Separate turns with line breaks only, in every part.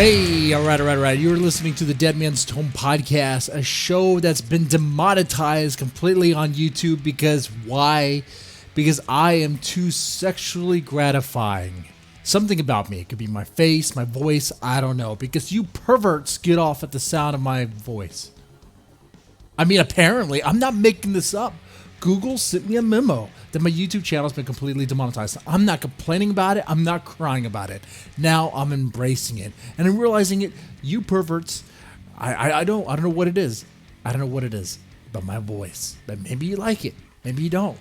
Hey, all right. You're listening to the Deadman's Tome podcast, a show that's been demonetized completely on YouTube because why? Because I am too sexually gratifying. Something about me. It could be my face, my voice, I don't know. Because you perverts get off at the sound of my voice. I mean, apparently, I'm not making this up. Google sent me a memo that my YouTube channel has been completely demonetized. I'm not complaining about it. I'm not crying about it. Now I'm embracing it. And I'm realizing it, you perverts, I don't know what it is. I don't know what it is. But my voice. But maybe you like it. Maybe you don't.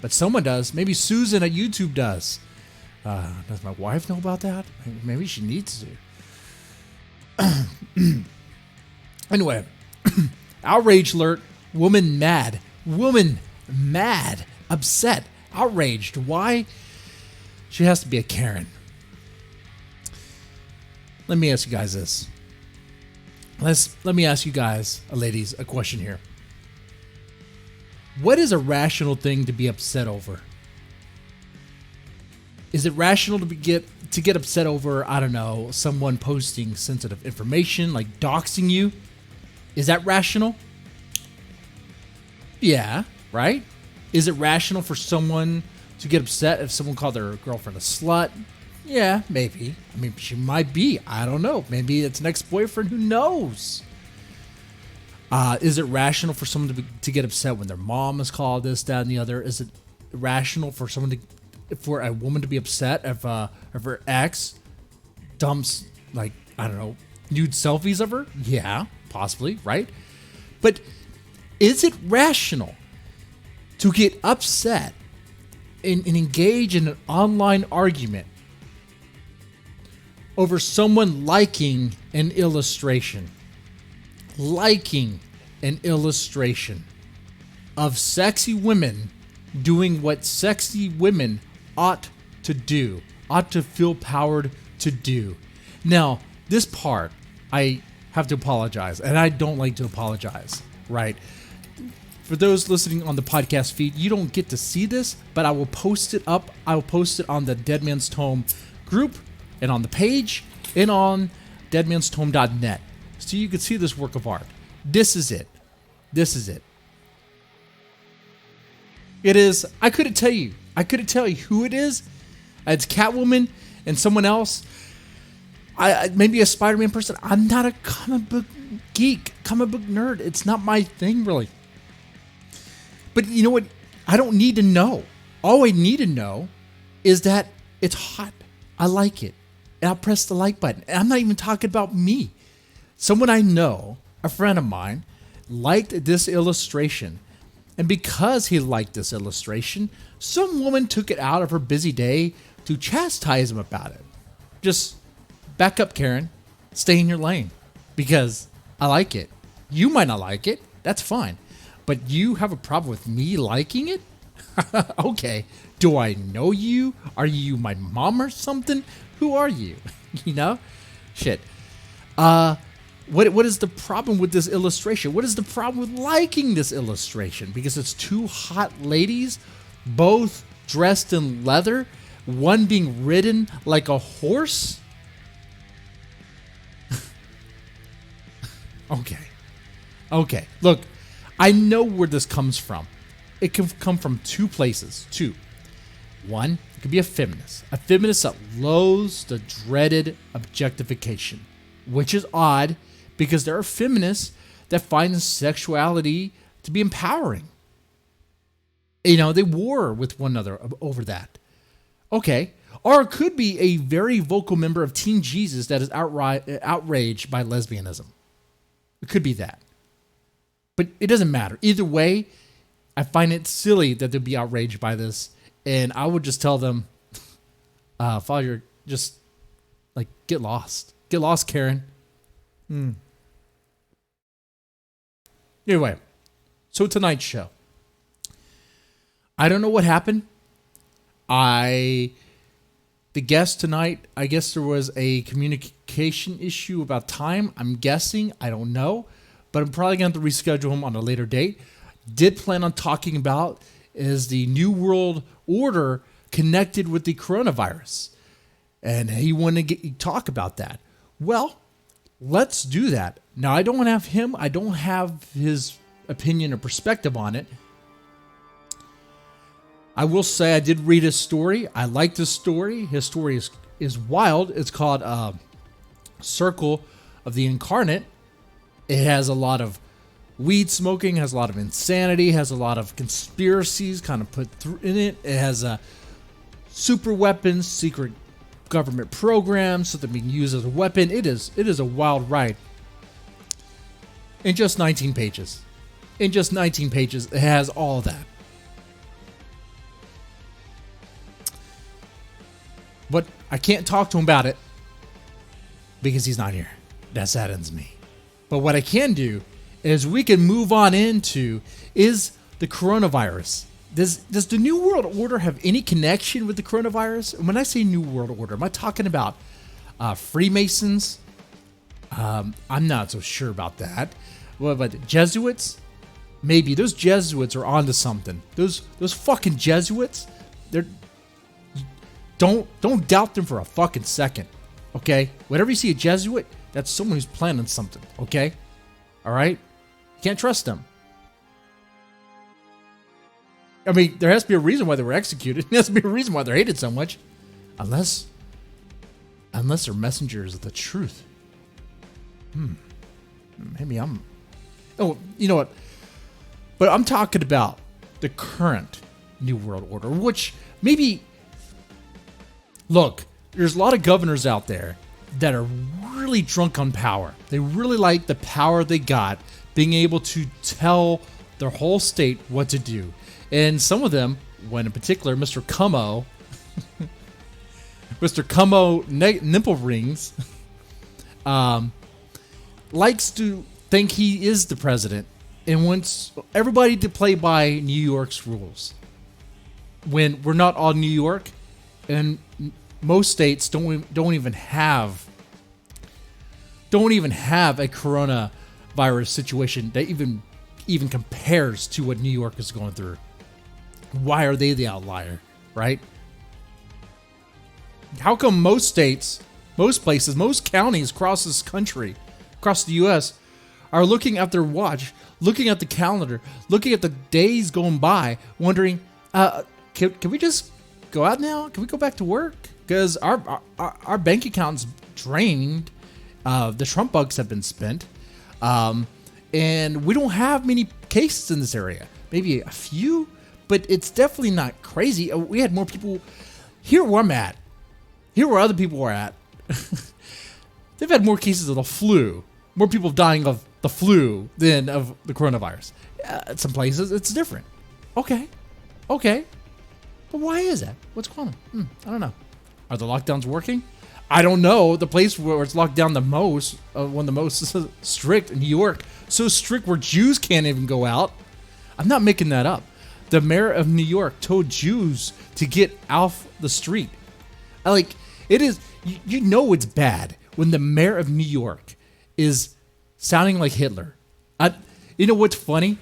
But someone does. Maybe Susan at YouTube does. Does my wife know about that? Maybe she needs to. Anyway. Outrage alert. Woman mad. Woman mad. Upset. Outraged. Why? She has to be a Karen. Let me ask you guys this. Let me ask you guys, ladies, a question here. What is a rational thing to be upset over? Is it rational to get upset over, I don't know, someone posting sensitive information, like doxing you? Is that rational? Yeah, right? Is it rational for someone to get upset if someone called their girlfriend a slut? Yeah, maybe. I mean, she might be. I don't know. Maybe it's an ex-boyfriend. Who knows? Is it rational for someone to get upset when their mom is called this, that, and the other? Is it rational for for a woman to be upset if her ex dumps, like, I don't know, nude selfies of her? Yeah, possibly, right? But is it rational to get upset and engage in an online argument over someone liking an illustration? Liking an illustration of sexy women doing what sexy women ought to do, ought to feel powered to do. Now, this part, I have to apologize, and I don't like to apologize, right? For those listening on the podcast feed, you don't get to see this, but I will post it up. I will post it on the Deadman's Tome group and on the page and on deadmanstome.net. So you can see this work of art. This is it. This is it. It is, I couldn't tell you who it is. It's Catwoman and someone else. Maybe a Spider-Man person. I'm not a comic book geek, comic book nerd. It's not my thing, really. But you know what? I don't need to know. All I need to know is that it's hot. I like it. And I'll press the like button. And I'm not even talking about me. Someone I know, a friend of mine, liked this illustration. And because he liked this illustration, some woman took it out of her busy day to chastise him about it. Just back up, Karen. Stay in your lane. Because I like it. You might not like it. That's fine. But you have a problem with me liking it? Okay. Do I know you? Are you my mom or something? Who are you? You know? Shit. What is the problem with this illustration? What is the problem with liking this illustration? Because it's two hot ladies, both dressed in leather, one being ridden like a horse? Okay. Look, I know where this comes from. It can come from two places. Two. One, it could be a feminist that loathes the dreaded objectification, which is odd because there are feminists that find sexuality to be empowering. You know, they war with one another over that. Okay. Or it could be a very vocal member of Team Jesus that is outraged by lesbianism. It could be that. But it doesn't matter. Either way, I find it silly that they'd be outraged by this. And I would just tell them, Father, just, like, get lost. Get lost, Karen. Anyway, so tonight's show. I don't know what happened. The guest tonight, I guess there was a communication issue about time. I'm guessing. I don't know. But I'm probably going to have to reschedule him on a later date. Did plan on talking about is the New World Order connected with the coronavirus. And he wanted to talk about that. Well, Let's do that. Now, I don't have him. I don't have his opinion or perspective on it. I will say I did read his story. I liked his story. His story is wild. It's called Circle of the Incarnate. It has a lot of weed smoking, has a lot of insanity, has a lot of conspiracies kind of put through in it. It has super weapons, secret government programs, so they're being used as a weapon. It is a wild ride. In just 19 pages. In just 19 pages, it has all of that. But I can't talk to him about it because he's not here. That saddens me. But what I can do is we can move on into is the coronavirus. Does the New World Order have any connection with the coronavirus? And when I say New World Order, am I talking about Freemasons? I'm not so sure about that. What about the Jesuits? Maybe those Jesuits are onto something. Those fucking Jesuits, they're don't doubt them for a fucking second. Okay? Whenever you see a Jesuit, that's someone who's planning something. Okay? All right? You can't trust them. I mean, there has to be a reason why they were executed. There has to be a reason why they're hated so much. Unless they're messengers of the truth. Maybe I'm... Oh, you know what? But I'm talking about the current New World Order, which maybe... Look, there's a lot of governors out there that are really drunk on power. They really like the power they got, being able to tell their whole state what to do. And some of them, one in particular, Mr. Cummo, Mr. Cummo Nipple Rings, likes to think he is the president and wants everybody to play by New York's rules. When we're not all New York, and most states don't even have a coronavirus situation that even compares to what New York is going through. Why are they the outlier, right? How come most states, most places, most counties across this country, across the U.S., are looking at their watch, looking at the calendar, looking at the days going by, wondering, can we just go out now? Can we go back to work? Because our bank account's drained. The Trump bucks have been spent. And we don't have many cases in this area. Maybe a few, but it's definitely not crazy. We had more people here where I'm at. Here where other people are at. They've had more cases of the flu. More people dying of the flu than of the coronavirus. Some places it's different. Okay. But why is that? What's going on? I don't know. Are the lockdowns working? I don't know. The place where it's locked down the most, one of the most strict in New York, so strict where Jews can't even go out. I'm not making that up. The mayor of New York told Jews to get off the street. It is, you know it's bad when the mayor of New York is sounding like Hitler. You know what's funny?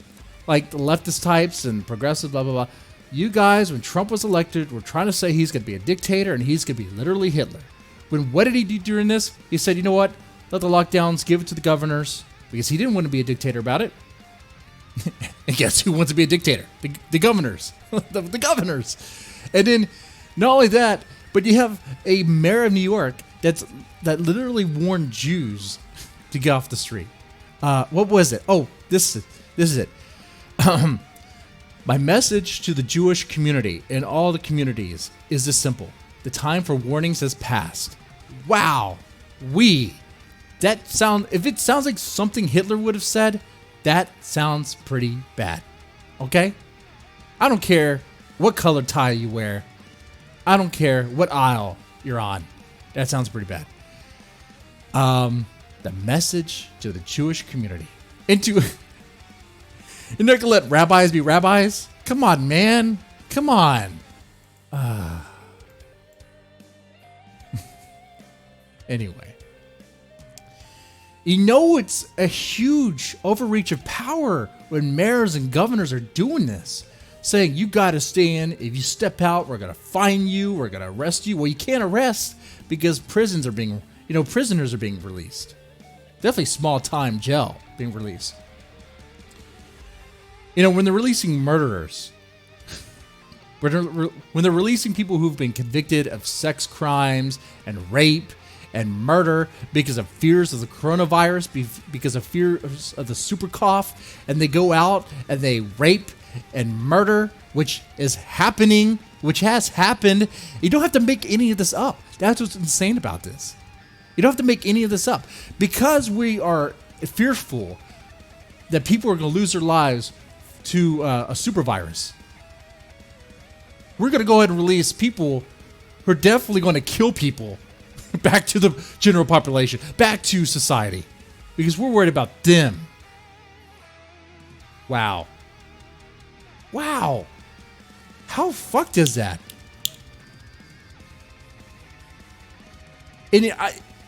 Like the leftist types and progressive, blah, blah, blah. You guys, when Trump was elected, were trying to say he's going to be a dictator and he's going to be literally Hitler. What did he do during this? He said, you know what? Let the lockdowns, give it to the governors, because he didn't want to be a dictator about it. And guess who wants to be a dictator? The governors. the governors. And then, not only that, but you have a mayor of New York that literally warned Jews to get off the street. What was it? Oh, this is it. My message to the Jewish community and all the communities is this simple. The time for warnings has passed. Wow. If it sounds like something Hitler would have said, that sounds pretty bad. Okay? I don't care what color tie you wear. I don't care what aisle you're on. That sounds pretty bad. The message to the Jewish community. You're not gonna let rabbis be rabbis? Come on, man. Come on. Anyway. You know it's a huge overreach of power when mayors and governors are doing this. Saying, you gotta stay in. If you step out, we're gonna fine you. We're gonna arrest you. Well, you can't arrest because prisoners are being released. Definitely small time jail being released. You know, when they're releasing murderers, when they're releasing people who've been convicted of sex crimes and rape and murder because of fears of the coronavirus, because of fears of the super cough, and they go out and they rape and murder, which is happening, which has happened. You don't have to make any of this up. That's what's insane about this. You don't have to make any of this up. Because we are fearful that people are going to lose their lives to a super virus, we're going to go ahead and release people who are definitely going to kill people back to the general population, back to society, because we're worried about them. Wow. Wow. How fucked is that? And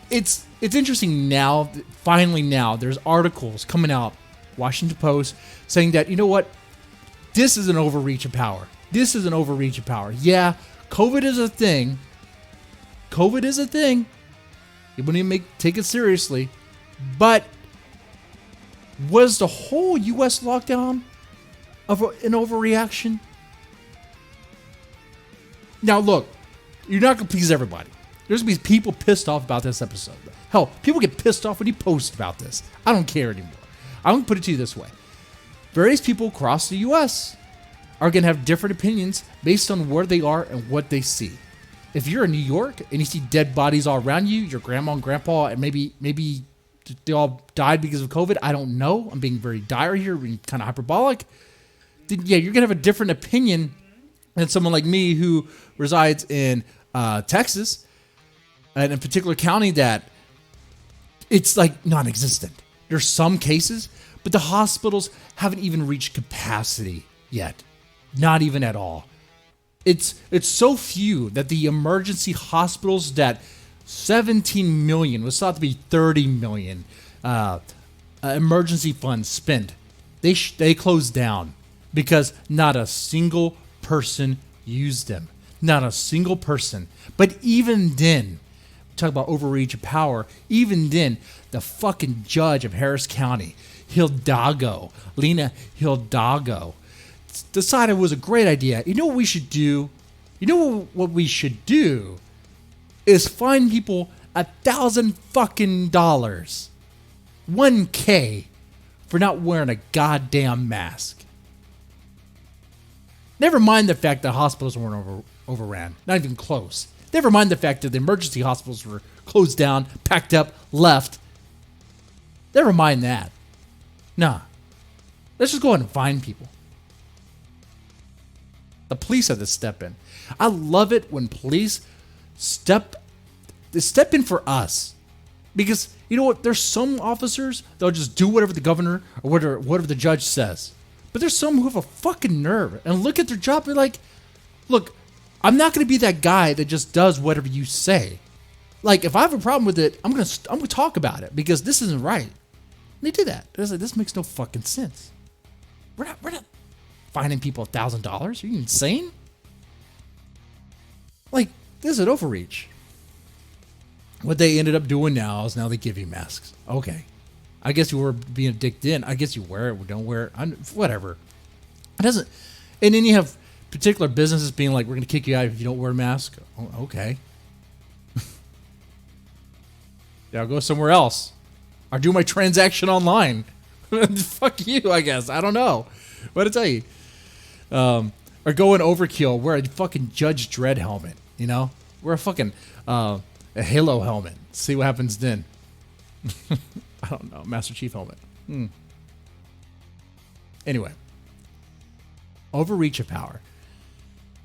it's interesting now, finally now, there's articles coming out, Washington Post, saying that, you know what? This is an overreach of power. This is an overreach of power. Yeah, COVID is a thing. COVID is a thing. You wouldn't even take it seriously. But was the whole U.S. lockdown of an overreaction? Now, look, you're not going to please everybody. There's going to be people pissed off about this episode. Hell, people get pissed off when you post about this. I don't care anymore. I'm going to put it to you this way. Various people across the U.S. are going to have different opinions based on where they are and what they see. If you're in New York and you see dead bodies all around you, your grandma and grandpa, and maybe they all died because of COVID, I don't know. I'm being very dire here, being kind of hyperbolic. Then, yeah, you're going to have a different opinion than someone like me who resides in Texas, and in a particular county that it's like non-existent. There's some cases, but the hospitals haven't even reached capacity yet. Not even at all. It's so few that the emergency hospitals that 17 million was thought to be 30 million emergency funds spent. They closed down because not a single person used them. Not a single person. But even then, talk about overreach of power. Even then, the fucking judge of Harris County, Lena Hidalgo, decided it was a great idea. You know what we should do? You know what we should do is fine people $1,000 fucking dollars, $1,000 for not wearing a goddamn mask. Never mind the fact that hospitals weren't overran, not even close. Never mind the fact that the emergency hospitals were closed down, packed up, left. Never mind that. Nah. Let's just go ahead and fine people. The police have to step in. I love it when police step in for us. Because, you know what, there's some officers that'll just do whatever the governor or whatever the judge says. But there's some who have a fucking nerve and look at their job and be like, look, I'm not going to be that guy that just does whatever you say. Like, if I have a problem with it, I'm going to talk about it because this isn't right. And they do that. It's like, this makes no fucking sense. We're not fining people $1,000. Are you insane? Like, this is an overreach. What they ended up doing now is now they give you masks. Okay. I guess you were being a dick then. I guess you wear it or don't wear it. Whatever. It doesn't. And then you have particular businesses being like, we're going to kick you out if you don't wear a mask. Oh, okay. Yeah, I'll go somewhere else. I'll do my transaction online. Fuck you, I guess. I don't know what to tell you. Or go in overkill, wear a fucking Judge Dredd helmet, you know? Wear a fucking a Halo helmet. See what happens then. I don't know. Master Chief helmet. Anyway. Overreach of power.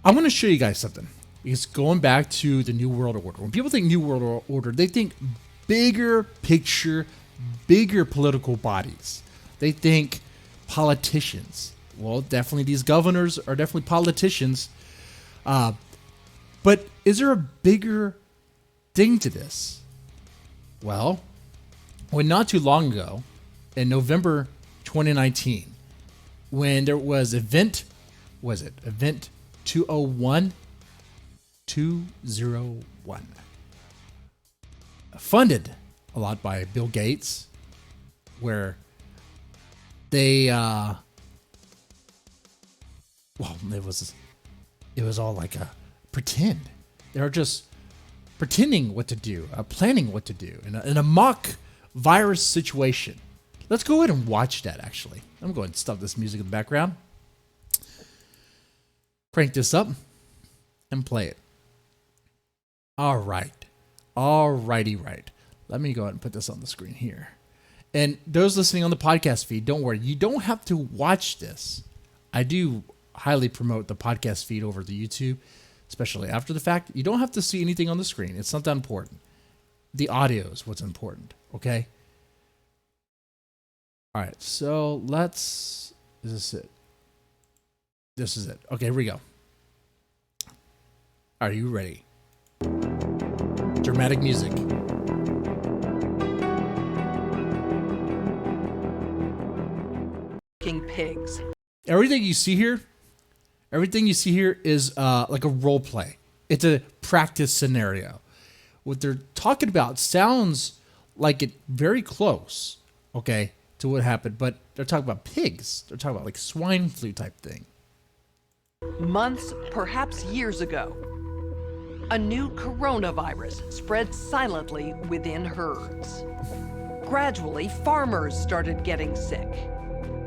I want to show you guys something. Because going back to the New World Order. When people think New World Order, they think bigger picture, bigger political bodies. They think politicians. Well, definitely these governors are definitely politicians. But is there a bigger thing to this? Well, not too long ago, in November 2019, when there was Event 201? 201. Funded a lot by Bill Gates where they it was all like a pretend. They were just pretending what to do, planning what to do in a mock virus situation. Let's go ahead and watch that, actually. I'm going to stop this music in the background, crank this up, and play it. All right. Right. Let me go ahead and put this on the screen here. And those listening on the podcast feed, don't worry. You don't have to watch this. I do highly promote the podcast feed over the YouTube, especially after the fact. You don't have to see anything on the screen. It's not that important. The audio is what's important, okay? All right, so is this it? This is it. Okay, here we go. Are you ready? Dramatic music.
Pigs.
Everything you see here is like a role play. It's a practice scenario. What they're talking about sounds like it very close, okay, to what happened, but they're talking about pigs. They're talking about like swine flu type thing.
Months, perhaps years ago, a new coronavirus spread silently within herds. Gradually, farmers started getting sick.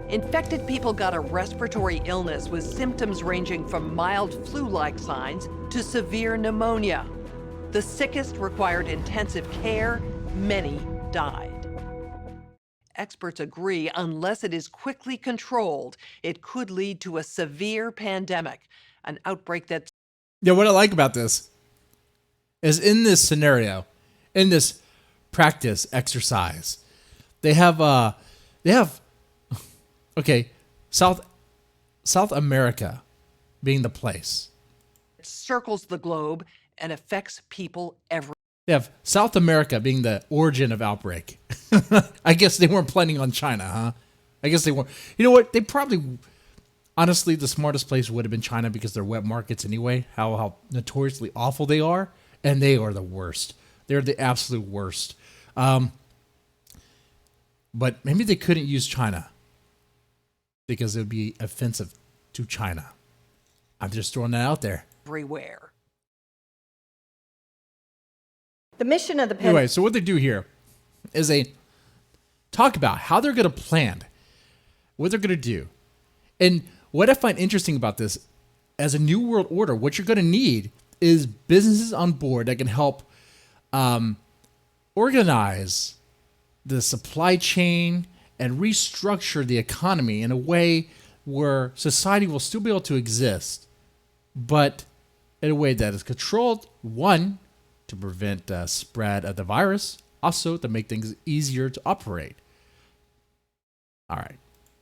Infected people got a respiratory illness with symptoms ranging from mild flu-like signs to severe pneumonia. The sickest required intensive care. Many died. Experts agree, unless it is quickly controlled, it could lead to a severe pandemic, an outbreak that...
Yeah, what I like about this is in this scenario, in this practice exercise, they have okay, South America being the place.
circles the globe and affects people everywhere.
They have South America being the origin of outbreak. I guess they weren't planning on China, huh? I guess they weren't. You know what? They probably, honestly, the smartest place would have been China because they're wet markets anyway. How notoriously awful they are, and they are the worst. They're the absolute worst. But maybe they couldn't use China because it would be offensive to China. I'm just throwing that out there.
Everywhere.
The mission of the
Anyway, so what they do here is they talk about how they're going to plan, what they're going to do. And what I find interesting about this, as a new world order, what you're going to need is businesses on board that can help organize the supply chain and restructure the economy in a way where society will still be able to exist, but in a way that is controlled, one, to prevent spread of the virus, also to make things easier to operate. All right.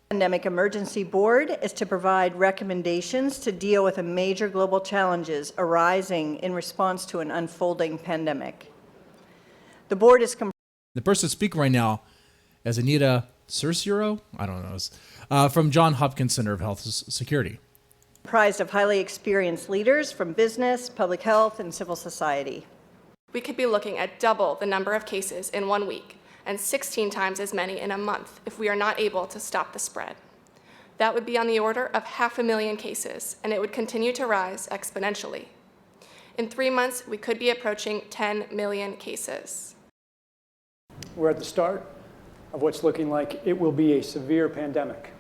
Pandemic Emergency Board is to provide recommendations to deal with the major global challenges arising in response to an unfolding pandemic. The board is
the person speaking right now is Anita Cercioro, I don't know, from Johns Hopkins Center of Health Security.
comprised of highly experienced leaders from business, public health, and civil society.
We could be looking at double the number of cases in 1 week and 16 times as many in a month if we are not able to stop the spread. That would be on the order of 500,000 cases, and it would continue to rise exponentially. In 3 months, we could be approaching 10 million cases.
We're at the start of what's looking like it will be a severe pandemic.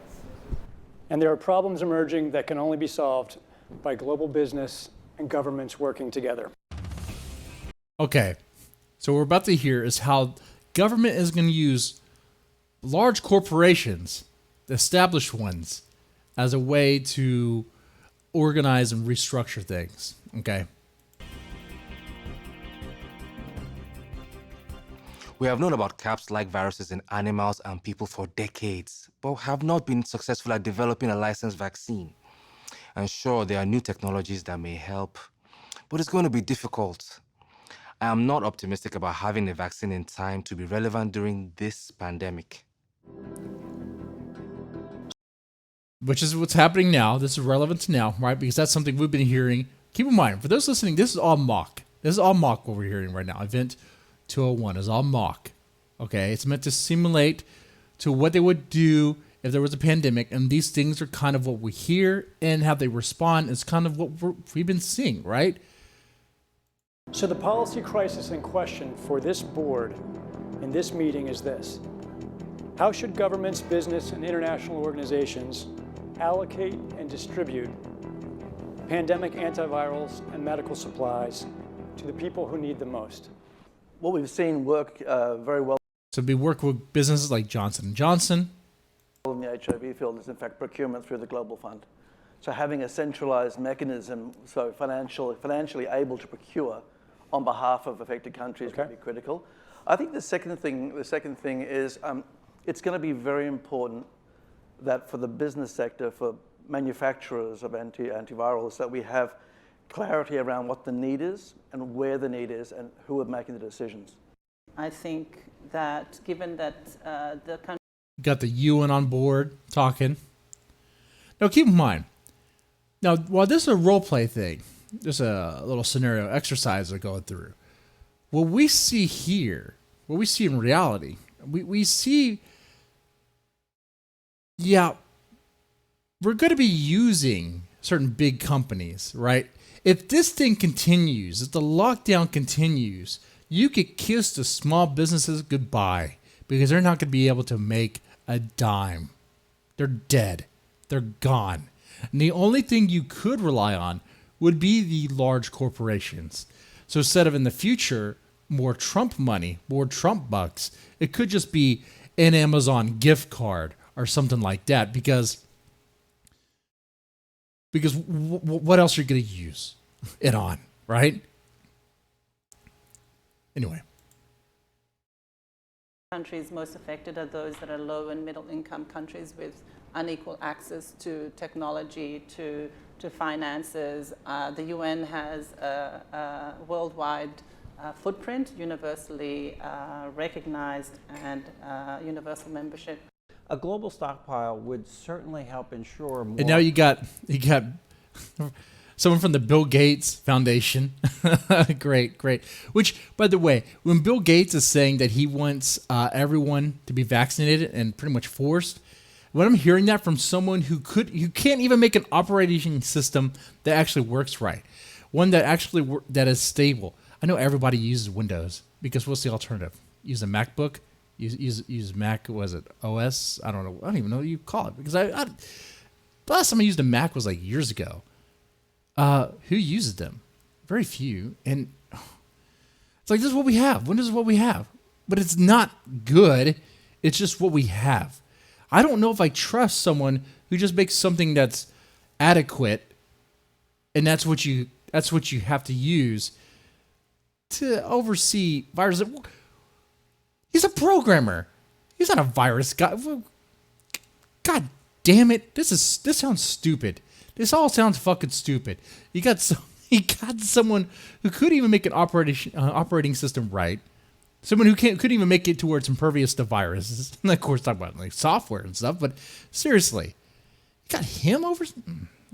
And there are problems emerging that can only be solved by global business and governments working together.
Okay, so what we're about to hear is how government is going to use large corporations, the established ones, as a way to organize and restructure things, okay?
We have known about CAPS-like viruses in animals and people for decades, but have not been successful at developing a licensed vaccine. And sure, there are new technologies that may help, but it's going to be difficult. I am not optimistic about having a vaccine in time to be relevant during this pandemic.
Which is what's happening now. This is relevant to now, right? Because that's something we've been hearing. Keep in mind, for those listening, this is all mock. This is all mock what we're hearing right now. Event 201 is all mock. Okay, it's meant to simulate to what they would do if there was a pandemic, and these things are kind of what we hear, and how they respond is kind of what we've been seeing, right?
So the policy crisis in question for this board in this meeting is this. How should governments, business, and international organizations allocate and distribute pandemic antivirals and medical supplies to the people who need them most?
What we've seen work very well
So we work with businesses like Johnson & Johnson.
in the HIV field is in fact procurement through the Global Fund. So having a centralized mechanism, so financially able to procure on behalf of affected countries will be critical. I think the second thing is it's going to be very important that for the business sector, for manufacturers of antivirals, that we have clarity around what the need is and where the need is and who are making the decisions.
I think that given that the country
Got the UN on board talking. Now keep in mind, now while this is a role play thing, just a little scenario exercise they're going through. What we see here, what we see in reality, we see, yeah, we're going to be using certain big companies, right? If this thing continues, if the lockdown continues, you could kiss the small businesses goodbye because they're not going to be able to make a dime. They're dead. They're gone. And the only thing you could rely on would be the large corporations. So instead of in the future, more Trump money, more Trump bucks, it could just be an Amazon gift card or something like that because what else are you going to use it on, right? Anyway.
countries most affected are those that are low and middle income countries with unequal access to technology, to finances. The UN has a worldwide footprint, universally recognized, and universal membership.
A global stockpile would certainly help ensure more.
And now you got someone from the Bill Gates Foundation. Great. Which, by the way, when Bill Gates is saying that he wants everyone to be vaccinated and pretty much forced, when I'm hearing that from someone who can't even make an operating system that actually works right, one that actually that is stable. I know everybody uses Windows because what's the alternative? Use a MacBook. Use Mac. Was it OS? I don't know. I don't even know what you call it because the last time I used a Mac was like years ago. Who uses them? Very few. And it's like, this is what we have. Windows is what we have. But it's not good. It's just what we have. I don't know if I trust someone who just makes something that's adequate and that's what you have to use to oversee viruses. He's a programmer. He's not a virus guy. God damn it. This sounds stupid. This all sounds fucking stupid. He got someone who couldn't even make an operating system right. Someone who couldn't even make it to where it's impervious to viruses. And of course, talk about like software and stuff. But seriously, you got him over.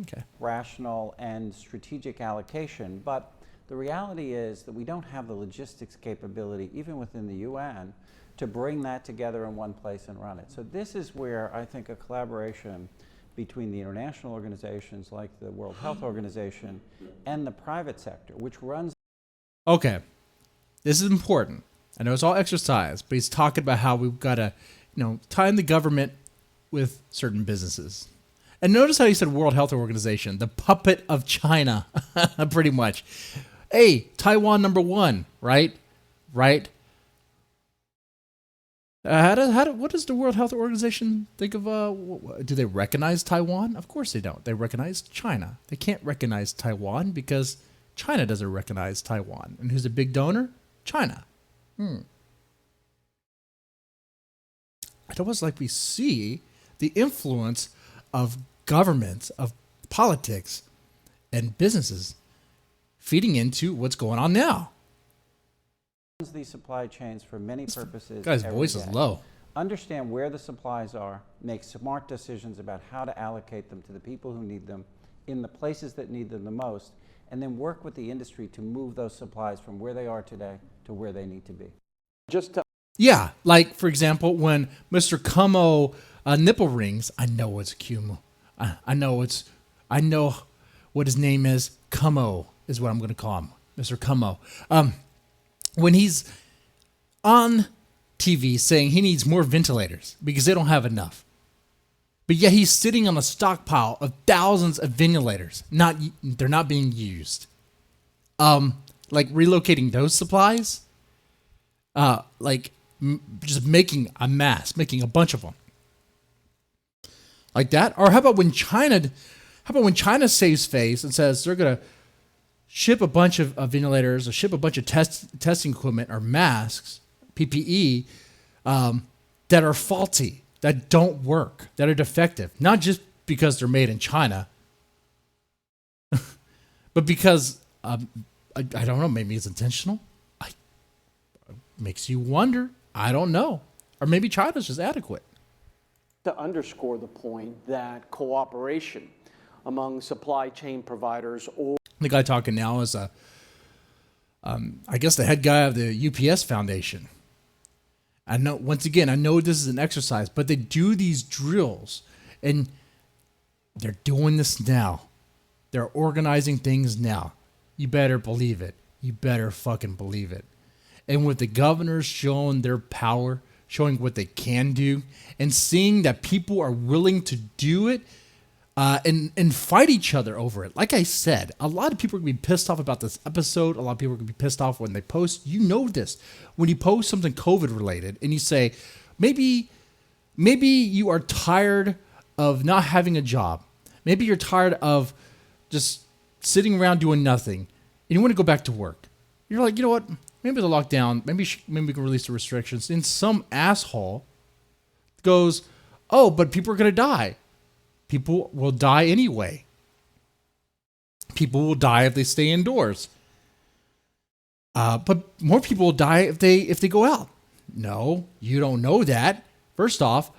Okay.
Rational and strategic allocation, but the reality is that we don't have the logistics capability, even within the UN, to bring that together in one place and run it. So this is where I think a collaboration between the international organizations like the World Health Organization and the private sector, which runs.
Okay, this is important. I know it's all exercise, but he's talking about how we've got to, tie in the government with certain businesses. And notice how he said World Health Organization, the puppet of China, pretty much. Hey, Taiwan #1, right? Right? What does the World Health Organization think of? Do they recognize Taiwan? Of course they don't. They recognize China. They can't recognize Taiwan because China doesn't recognize Taiwan. And who's a big donor? China. It's almost like we see the influence of governments, of politics, and businesses feeding into what's going on now.
These supply chains for many purposes.
Guy's voice is low.
Understand where the supplies are, make smart decisions about how to allocate them to the people who need them in the places that need them the most, and then work with the industry to move those supplies from where they are today to where they need to be.
Just to
Yeah, like for example, when Mr. Como nipple rings, I know it's Cuomo. I know what his name is. Como is what I'm going to call him, Mr. Como. When he's on TV saying he needs more ventilators because they don't have enough, but yet he's sitting on a stockpile of thousands of ventilators. They're not being used. Like relocating those supplies. Just making a mass, making a bunch of them. Like that? Or how about when China saves face and says they're going to ship a bunch of ventilators or ship a bunch of testing equipment or masks, PPE, that are faulty, that don't work, that are defective. Not just because they're made in China, but because, I don't know, maybe it's intentional. Makes you wonder. I don't know. Or maybe China's just adequate.
To underscore the point that cooperation among supply chain providers or
the guy talking now is I guess the head guy of the UPS Foundation. I know this is an exercise, but they do these drills and they're doing this now. They're organizing things now. You better believe it. You better fucking believe it. And with the governors showing their power, showing what they can do, and seeing that people are willing to do it and fight each other over it. Like I said, a lot of people are going to be pissed off about this episode. A lot of people are going to be pissed off when they post. You know this. When you post something COVID related and you say, maybe you are tired of not having a job. Maybe you're tired of just sitting around doing nothing and you want to go back to work. You're like, you know what? Maybe the lockdown, maybe we can release the restrictions. And some asshole goes, oh, but people are going to die. People will die anyway. People will die if they stay indoors. But more people will die if they go out. No, you don't know that. First off,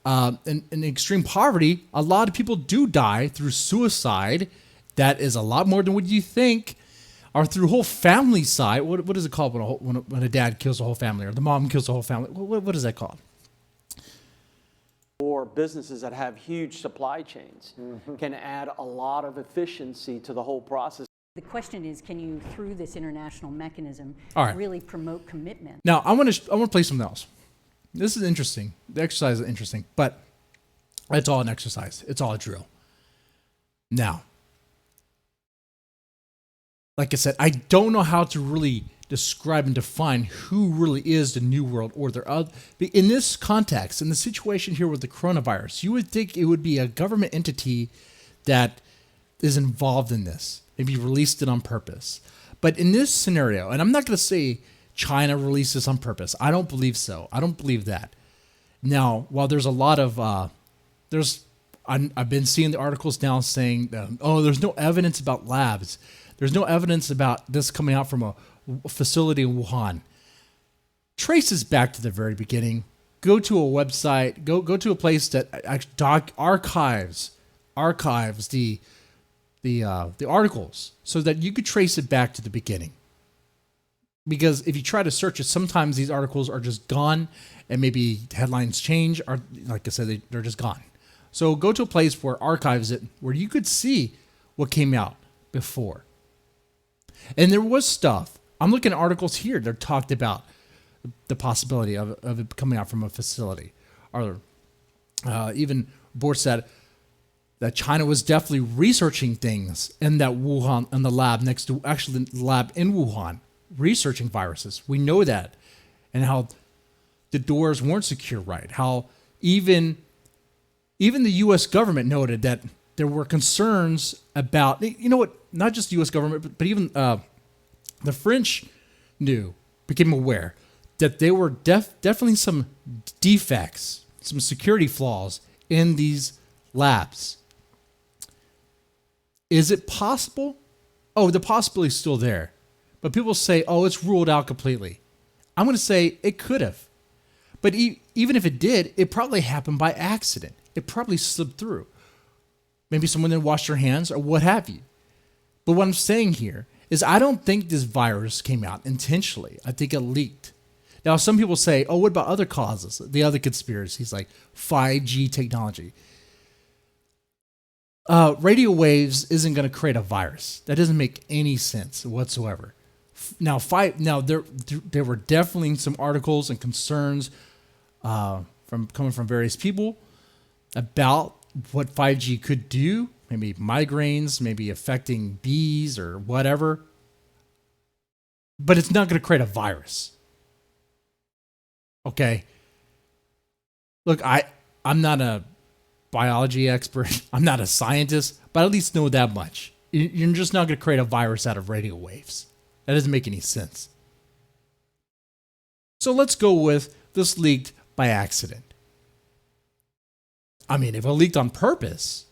in extreme poverty, a lot of people do die through suicide. That is a lot more than what you think. Or through whole family side. What is it called when a dad kills the whole family or the mom kills the whole family? What is that called?
Or businesses that have huge supply chains can add a lot of efficiency to the whole process.
The question is, can you, through this international mechanism, really promote commitment?
Now, I want to play something else. This is interesting. The exercise is interesting, but it's all an exercise. It's all a drill. Now, like I said, I don't know how to really describe and define who really is the New World Order. In this context, in the situation here with the coronavirus, you would think it would be a government entity that is involved in this, maybe released it on purpose. But in this scenario, and I'm not going to say China released this on purpose. I don't believe so. I don't believe that. Now, while there's a lot of, I've been seeing the articles now saying, there's no evidence about labs. There's no evidence about this coming out from a facility in Wuhan. Trace this back to the very beginning. Go to a website. Go to a place that archives the articles so that you could trace it back to the beginning. Because if you try to search it, sometimes these articles are just gone, and maybe headlines change. Or like I said, they're just gone. So go to a place where archives it, where you could see what came out before. And there was stuff. I'm looking at articles here that talked about the possibility of it coming out from a facility. Or even reports that China was definitely researching things in that Wuhan, in the lab next to, actually the lab in Wuhan, researching viruses. We know that. And how the doors weren't secure right. How even the U.S. government noted that there were concerns about, you know what, not just the U.S. government, but even the French became aware that there were definitely some defects, some security flaws in these labs. Is it possible? Oh, the possibility is still there. But people say, oh, it's ruled out completely. I'm going to say it could have. But even if it did, it probably happened by accident. It probably slipped through. Maybe someone didn't wash their hands or what have you. But what I'm saying here is I don't think this virus came out intentionally. I think it leaked. Now, some people say, oh, what about other causes? The other conspiracies, like 5G technology. Radio waves isn't going to create a virus. That doesn't make any sense whatsoever. Now, there were definitely some articles and concerns coming from various people about what 5G could do, maybe migraines, maybe affecting bees or whatever. But it's not going to create a virus. Okay. Look, I'm not a biology expert. I'm not a scientist, but I at least know that much. You're just not going to create a virus out of radio waves. That doesn't make any sense. So let's go with this leaked by accident. I mean, if it leaked on purpose,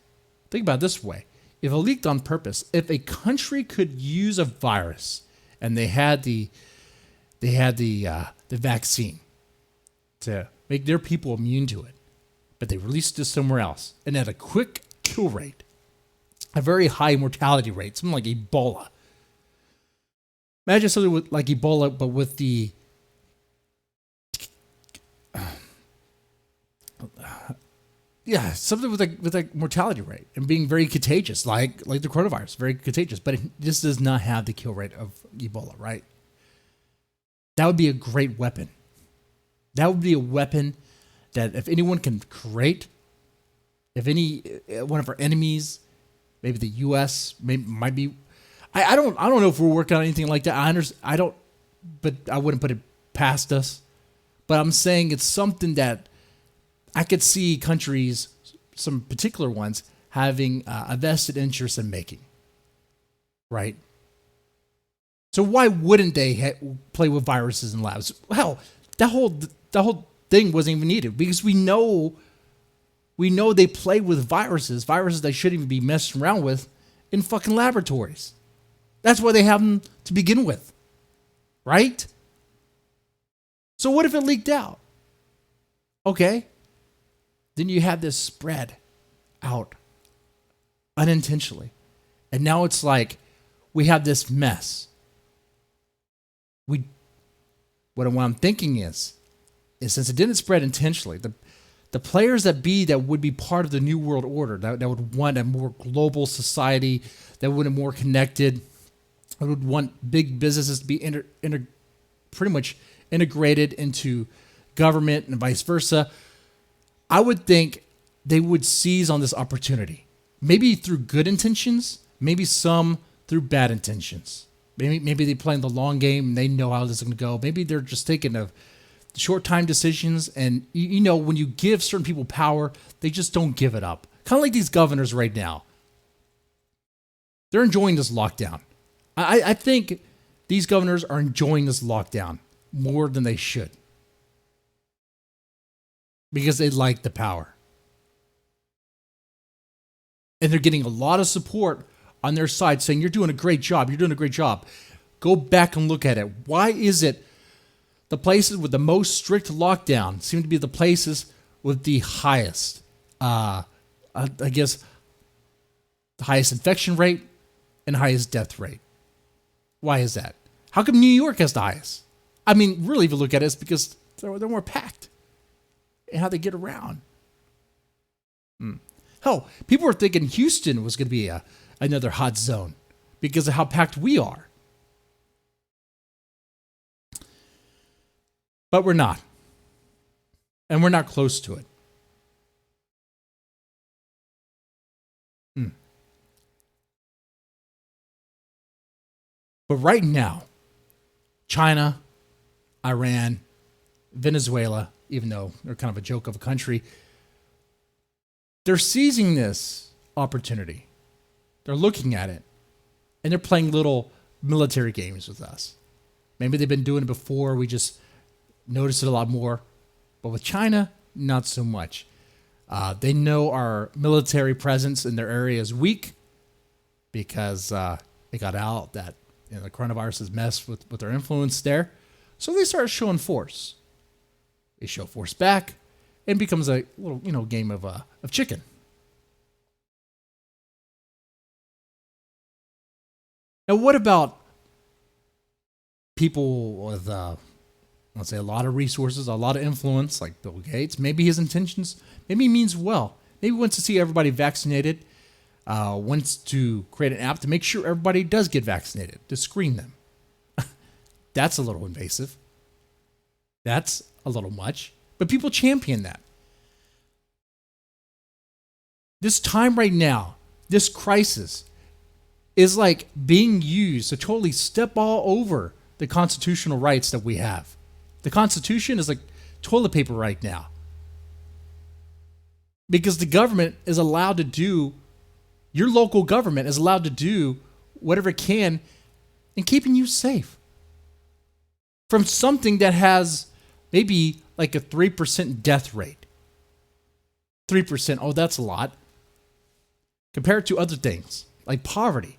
think about it this way. If it leaked on purpose, if a country could use a virus and they had the vaccine to make their people immune to it, but they released it somewhere else and had a quick kill rate, a very high mortality rate, something like Ebola. Imagine something like Ebola, but with the something with a mortality rate and being very contagious, like the coronavirus, very contagious, but it just does not have the kill rate of Ebola, right? That would be a great weapon. That would be a weapon that if anyone can create, if any one of our enemies, maybe the U.S. might be. I don't know if we're working on anything like that. But I wouldn't put it past us. But I'm saying it's something that I could see countries, some particular ones, having a vested interest in making. Right? So why wouldn't they play with viruses in labs? Hell, that whole thing wasn't even needed because we know they play with viruses they shouldn't even be messing around with in fucking laboratories. That's why they have them to begin with. Right? So what if it leaked out? Okay. Then you have this spread out unintentionally. And now it's like we have this mess. What I'm thinking is since it didn't spread intentionally, the players that would be part of the new world order, that would want a more global society, that would be more connected, that would want big businesses to be pretty much integrated into government and vice versa, I would think they would seize on this opportunity. Maybe through good intentions, maybe some through bad intentions. Maybe they playing the long game and they know how this is going to go. Maybe they're just taking short time decisions. And, when you give certain people power, they just don't give it up. Kind of like these governors right now. They're enjoying this lockdown. I think these governors are enjoying this lockdown more than they should. Because they like the power. And they're getting a lot of support on their side saying, you're doing a great job. You're doing a great job. Go back and look at it. Why is it the places with the most strict lockdown seem to be the places with the highest, the highest infection rate and highest death rate? Why is that? How come New York has the highest? I mean, really, if you look at it, it's because they're more packed. And how they get around. Hell, people were thinking Houston was going to be another hot zone because of how packed we are. But we're not. And we're not close to it. But right now, China, Iran, Venezuela, even though they're kind of a joke of a country, they're seizing this opportunity. They're looking at it, and they're playing little military games with us. Maybe they've been doing it before. We just noticed it a lot more. But with China, not so much. They know our military presence in their area is weak because it got out that the coronavirus has messed with their influence there. So they start showing force. They show force back, and it becomes a little, game of chicken. Now, what about people with let's say, a lot of resources, a lot of influence, like Bill Gates. Maybe his intentions, maybe he means well. Maybe he wants to see everybody vaccinated, wants to create an app to make sure everybody does get vaccinated, to screen them. That's a little invasive. That's a little much. But people champion that. This time right now, this crisis is like being used to totally step all over the constitutional rights that we have. The Constitution is like toilet paper right now. Because the government is allowed to do, your local government is allowed to do whatever it can in keeping you safe from something that has maybe like a 3% death rate. 3%, oh, that's a lot. Compared to other things like poverty,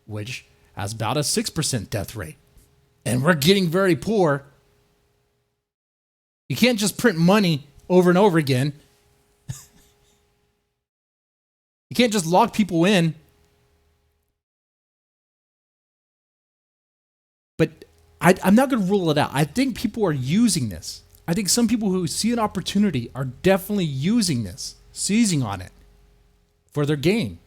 which has about a 6% death rate. And we're getting very poor. You can't just print money over and over again. You can't just lock people in. But I'm not going to rule it out. I think people are using this. I think some people who see an opportunity are definitely using this, seizing on it for their gain.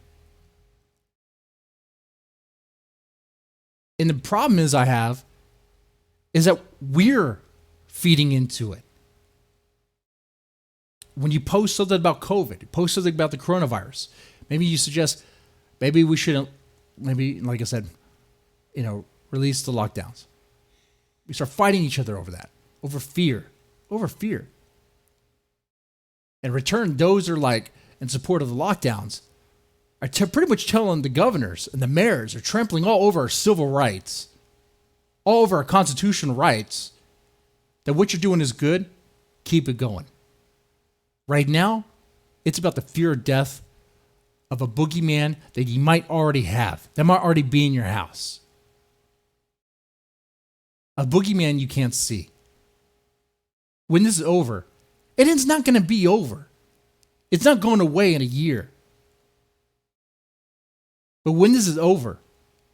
And the problem is that we're feeding into it. When you post something about COVID, post something about the coronavirus, maybe you suggest, maybe we shouldn't, maybe, like I said, release the lockdowns. We start fighting each other over that, over fear. In return, those are like in support of the lockdowns are pretty much telling the governors and the mayors are trampling all over our civil rights, all over our constitutional rights, that what you're doing is good, keep it going. Right now, it's about the fear of death of a boogeyman that you might already have, that might already be in your house. A boogeyman you can't see. When this is over, and it's not going to be over. It's not going away in a year. But when this is over,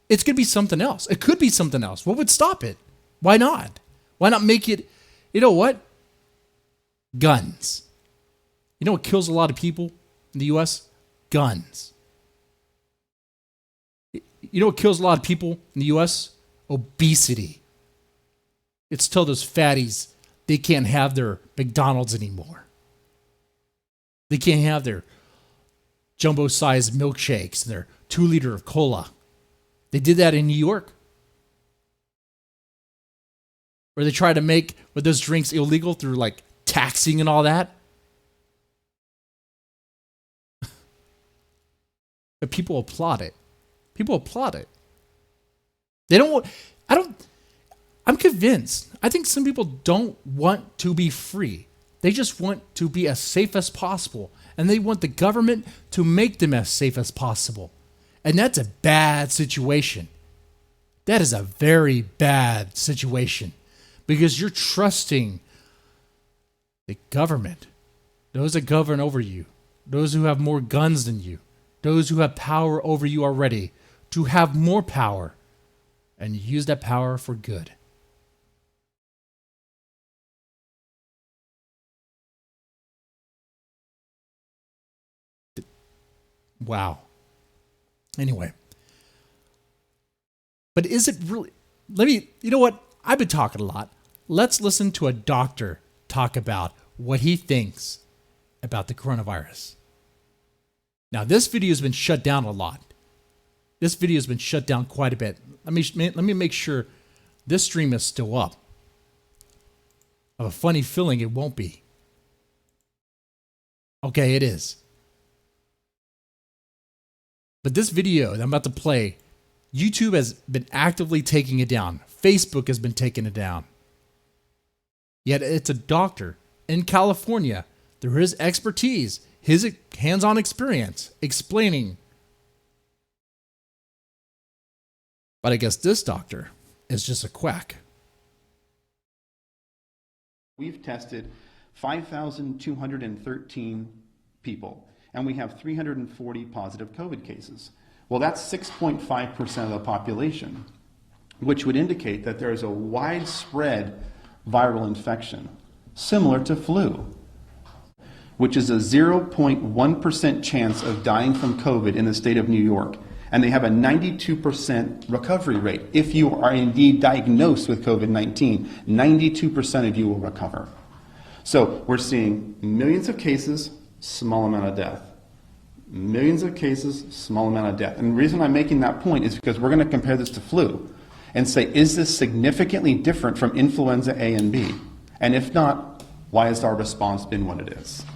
it's going to be something else. It could be something else. What would stop it? Why not? Why not make it, you know what? Guns. You know what kills a lot of people in the U.S.? Guns. You know what kills a lot of people in the U.S.? Obesity. It's tell those fatties they can't have their McDonald's anymore. They can't have their jumbo-sized milkshakes and their 2-liter of cola. They did that in New York. Where they try to make those drinks illegal through like taxing and all that. But people applaud it. People applaud it. I'm convinced. I think some people don't want to be free. They just want to be as safe as possible. And they want the government to make them as safe as possible. And that's a bad situation. That is a very bad situation. Because you're trusting the government, those that govern over you, those who have more guns than you, those who have power over you already, to have more power and use that power for good. Wow. Anyway. But is it really... you know what? I've been talking a lot. Let's listen to a doctor talk about what he thinks about the coronavirus. Now, this video has been shut down a lot. This video has been shut down quite a bit. Let me make sure this stream is still up. I have a funny feeling it won't be. Okay, it is. But this video that I'm about to play, YouTube has been actively taking it down. Facebook has been taking it down. Yet it's a doctor in California, through his expertise, his hands-on experience, explaining. But I guess this doctor is just a quack.
We've tested 5,213 people, and we have 340 positive COVID cases. Well, that's 6.5% of the population, which would indicate that there is a widespread viral infection, similar to flu, which is a 0.1% chance of dying from COVID in the state of New York. And they have a 92% recovery rate. If you are indeed diagnosed with COVID-19, 92% of you will recover. So we're seeing millions of cases, small amount of death. Millions of cases, small amount of death. And the reason I'm making that point is because we're going to compare this to flu and say, is this significantly different from influenza A and B? And if not, why has our response been what it is?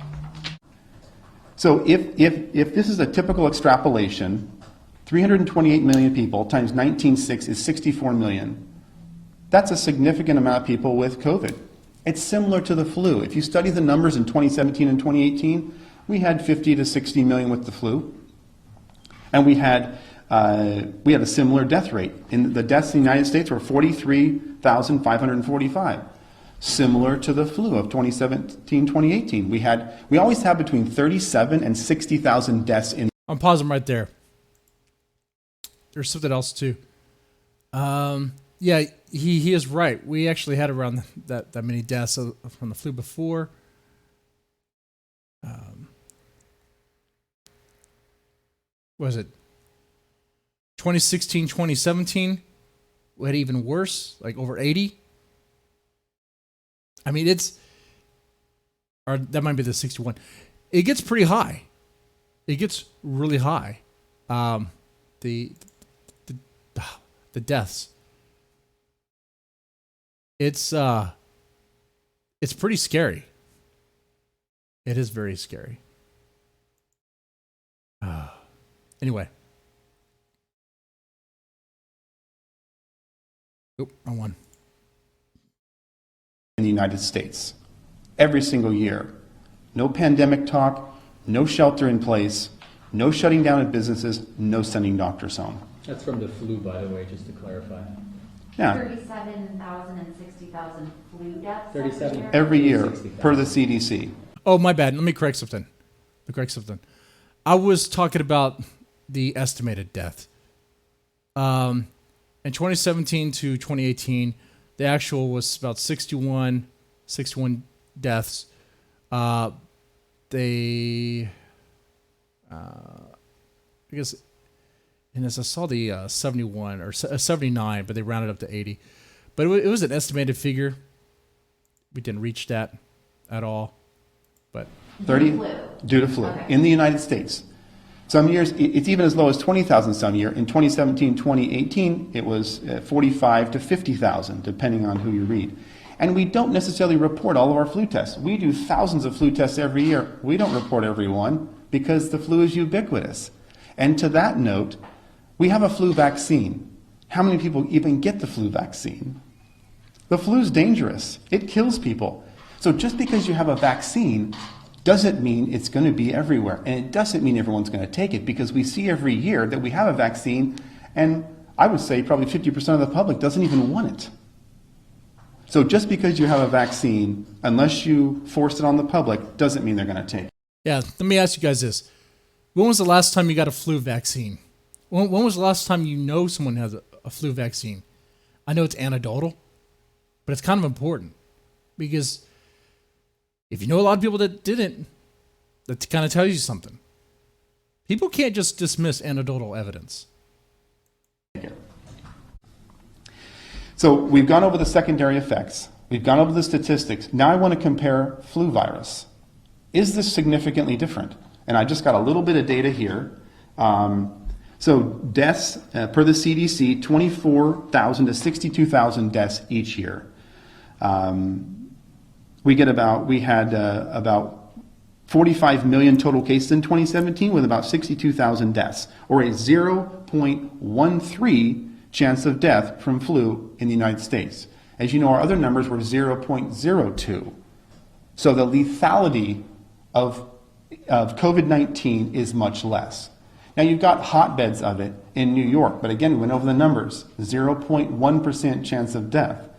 So if this is a typical extrapolation, 328 million people times 19.6 is 64 million. That's a significant amount of people with COVID. It's similar to the flu. If you study the numbers in 2017 and 2018, we had 50 to 60 million with the flu. And we had a similar death rate. The deaths in the United States were 43,545. Similar to the flu of 2017, 2018. We always have between 37 and 60,000 deaths in.
I'm pausing right there. There's something else too. Yeah, he is right. We actually had around that many deaths from the flu before. Was it 2016, 2017? We had even worse, like over 80. I mean, or that might be the 61. It gets pretty high. It gets really high. The deaths. It's pretty scary. It is very scary. Anyway. Oh, wrong one.
In the United States, every single year. No pandemic talk, no shelter in place, no shutting down of businesses, no sending doctors home.
That's from the flu, by the way, just to clarify.
Yeah.
37,000 and 60,000 flu deaths
37
every year, per the CDC.
Oh, my bad. Let me correct something. I was talking about the estimated death. In 2017 to 2018, the actual was about 61 deaths. I guess, and as I saw the 71 or 79, but they rounded up to 80. But it was an estimated figure. We didn't reach that at all. But
30 due to flu in the United States. Some years it's even as low as 20,000 some year. In 2017, 2018, it was 45 to 50,000, depending on who you read. And we don't necessarily report all of our flu tests. We do thousands of flu tests every year. We don't report every one because the flu is ubiquitous. And to that note, we have a flu vaccine. How many people even get the flu vaccine? The flu is dangerous. It kills people. So just because you have a vaccine doesn't mean it's going to be everywhere. And it doesn't mean everyone's going to take it, because we see every year that we have a vaccine, and I would say probably 50% of the public doesn't even want it. So just because you have a vaccine, unless you force it on the public, doesn't mean they're going to take it.
Yeah, let me ask you guys this. When was the last time you got a flu vaccine? When was the last time you know someone has a flu vaccine? I know it's anecdotal, but it's kind of important, because if you know a lot of people that didn't, that kind of tells you something. People can't just dismiss anecdotal evidence.
So we've gone over the secondary effects. We've gone over the statistics. Now I want to compare flu virus. Is this significantly different? And I just got a little bit of data here. So deaths, per the CDC, 24,000 to 62,000 deaths each year. We had about 45 million total cases in 2017 with about 62,000 deaths, or a 0.13 chance of death from flu in the United States. As you know, our other numbers were 0.02. So the lethality of COVID-19 is much less. Now you've got hotbeds of it in New York, but again, we went over the numbers, 0.1% chance of death.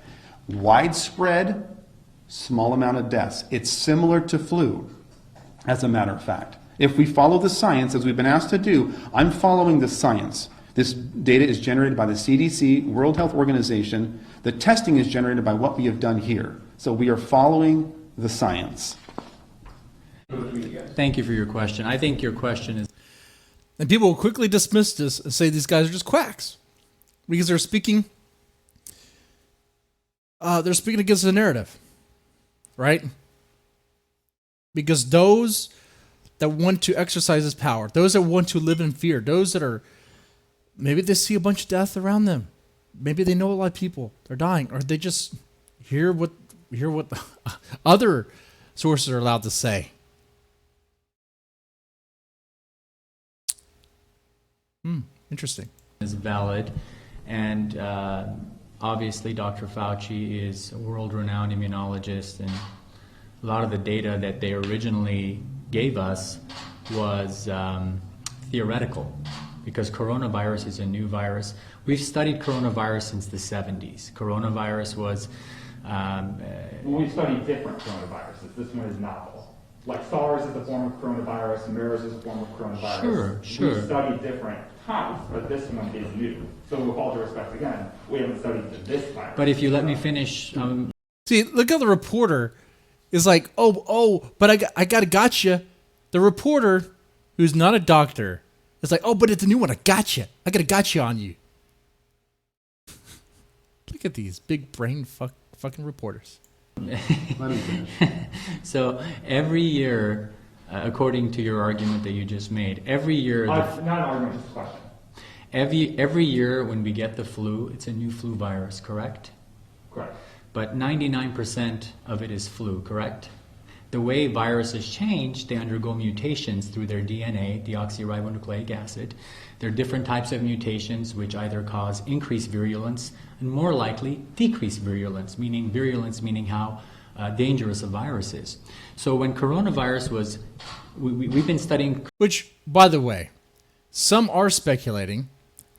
Widespread, small amount of deaths. It's similar to flu, as a matter of fact. If we follow the science, as we've been asked to do, I'm following the science. This data is generated by the CDC, World Health Organization. The testing is generated by what we have done here. So we are following the science.
Thank you for your question. I think your question is...
And people will quickly dismiss this and say these guys are just quacks because they're speaking against the narrative, right? Because those that want to exercise this power, those that want to live in fear, those that are, maybe they see a bunch of death around them. Maybe they know a lot of people are dying, or they just hear what other sources are allowed to say. Interesting.
Is valid, and obviously Dr. Fauci is a world-renowned immunologist, and a lot of the data that they originally gave us was theoretical, because coronavirus is a new virus. We've studied coronavirus since the 70s. Coronavirus was...
We've studied different coronaviruses. This one is novel. Like SARS is a form of coronavirus, MERS is a form of coronavirus.
Sure.
We've studied different types, but this one is new. So with all due respect, again, we haven't studied this virus.
But if you let me finish...
See, look how the reporter is like, but I gotcha. The reporter, who's not a doctor, is like, but it's a new one. I got a gotcha on you. Look at these big brain fucking reporters.
So every year, according to your argument that you just made, every year...
not an argument, just a question.
Every year when we get the flu, it's a new flu virus, correct?
Correct.
But 99% of it is flu, correct? The way viruses change, they undergo mutations through their DNA, deoxyribonucleic acid. There are different types of mutations which either cause increased virulence and more likely decreased virulence, meaning how dangerous a virus is. So when coronavirus was, we've been studying...
Which, by the way, some are speculating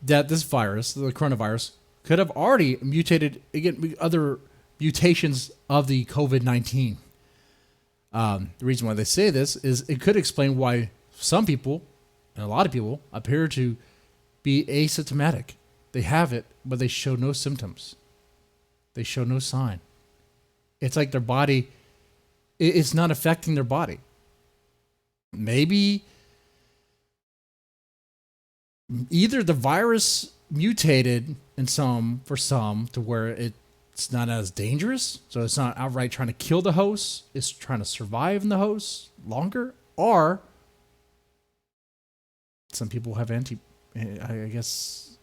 that this virus, the coronavirus, could have already mutated, again, other mutations of the COVID-19. The reason why they say this is it could explain why some people, and a lot of people, appear to be asymptomatic. They have it, but they show no symptoms. They show no sign. It's like their body, it's not affecting their body. Maybe either the virus mutated for some to where it's not as dangerous, so it's not outright trying to kill the host, it's trying to survive in the host longer, or some people have I guess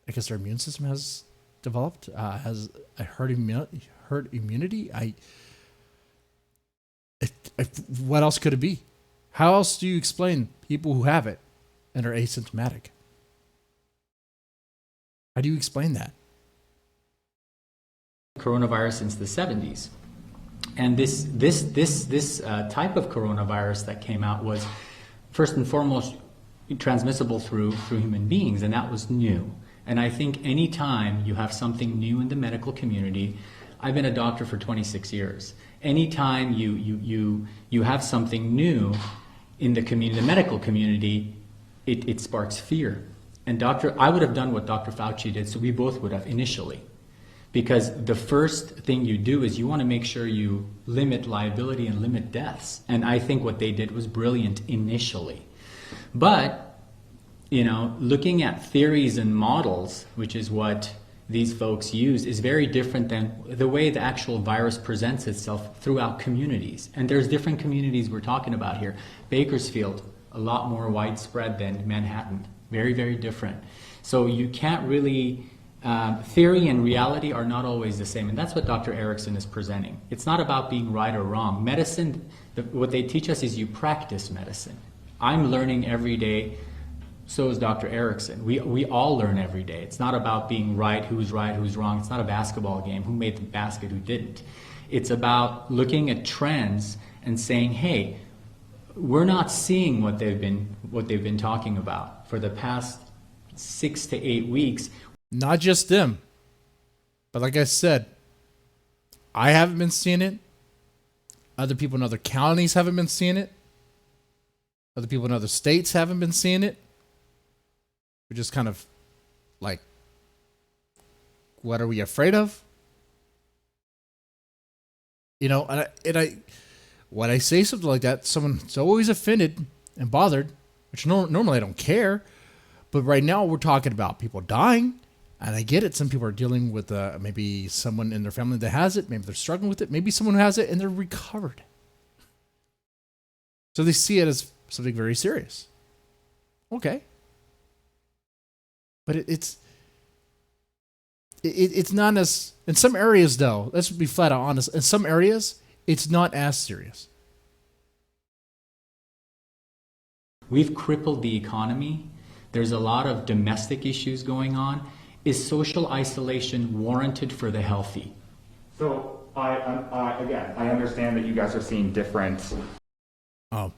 their immune system has developed, has a herd immunity. What else could it be? How else do you explain people who have it and are asymptomatic? How do you explain that?
Coronavirus since the 70s. And this type of coronavirus that came out was first and foremost transmissible through human beings, and that was new. And I think any time you have something new in the medical community, I've been a doctor for 26 years. Anytime you have something new in the community, the medical community, it sparks fear. And I would have done what Dr. Fauci did, so we both would have initially. Because the first thing you do is you want to make sure you limit liability and limit deaths. And I think what they did was brilliant initially. But, looking at theories and models, which is what these folks use, is very different than the way the actual virus presents itself throughout communities. And there's different communities we're talking about here. Bakersfield, a lot more widespread than Manhattan. Very, very different. So you can't really... theory and reality are not always the same, and that's what Dr. Erickson is presenting. It's not about being right or wrong. Medicine, what they teach us is you practice medicine. I'm learning every day, so is Dr. Erickson. We all learn every day. It's not about being right, who's wrong. It's not a basketball game, who made the basket, who didn't. It's about looking at trends and saying, hey, we're not seeing what they've been talking about for the past 6 to 8 weeks.
Not just them, but like I said, I haven't been seeing it. Other people in other counties haven't been seeing it. Other people in other states haven't been seeing it. We're just kind of like, what are we afraid of? You know, when I say something like that, someone's always offended and bothered, which normally I don't care. But right now we're talking about people dying, and I get it. Some people are dealing with maybe someone in their family that has it. Maybe they're struggling with it. Maybe someone who has it and they're recovered. So they see it as something very serious. Okay. But it's not as, in some areas though, let's be flat out honest, in some areas, it's not as serious.
We've crippled the economy. There's a lot of domestic issues going on. Is social isolation warranted for the healthy?
So I understand that you guys are seeing different.
Oh,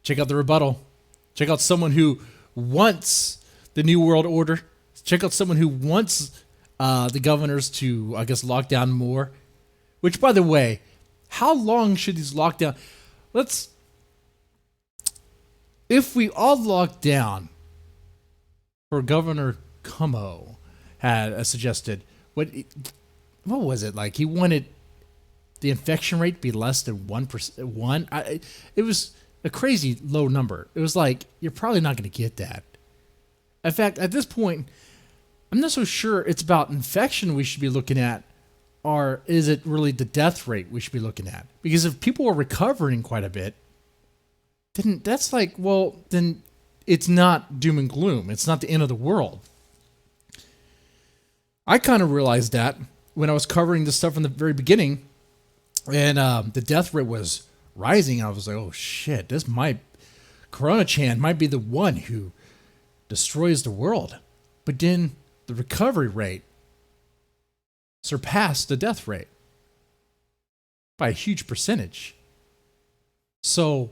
check out the rebuttal. Check out someone who wants the New World Order. Check out someone who wants the governors to, I guess, lock down more. Which, by the way, how long should these lockdown? If we all lock down, or Governor Cuomo had suggested, what was it like? He wanted the infection rate to be less than 1%. It was a crazy low number. It was like, you're probably not going to get that. In fact, at this point, I'm not so sure it's about infection we should be looking at, or is it really the death rate we should be looking at? Because if people are recovering quite a bit, then that's like, well, then it's not doom and gloom. It's not the end of the world. I kind of realized that when I was covering this stuff from the very beginning, and the death rate was rising. I was like, oh shit, Corona-chan might be the one who destroys the world. But then the recovery rate surpassed the death rate by a huge percentage. So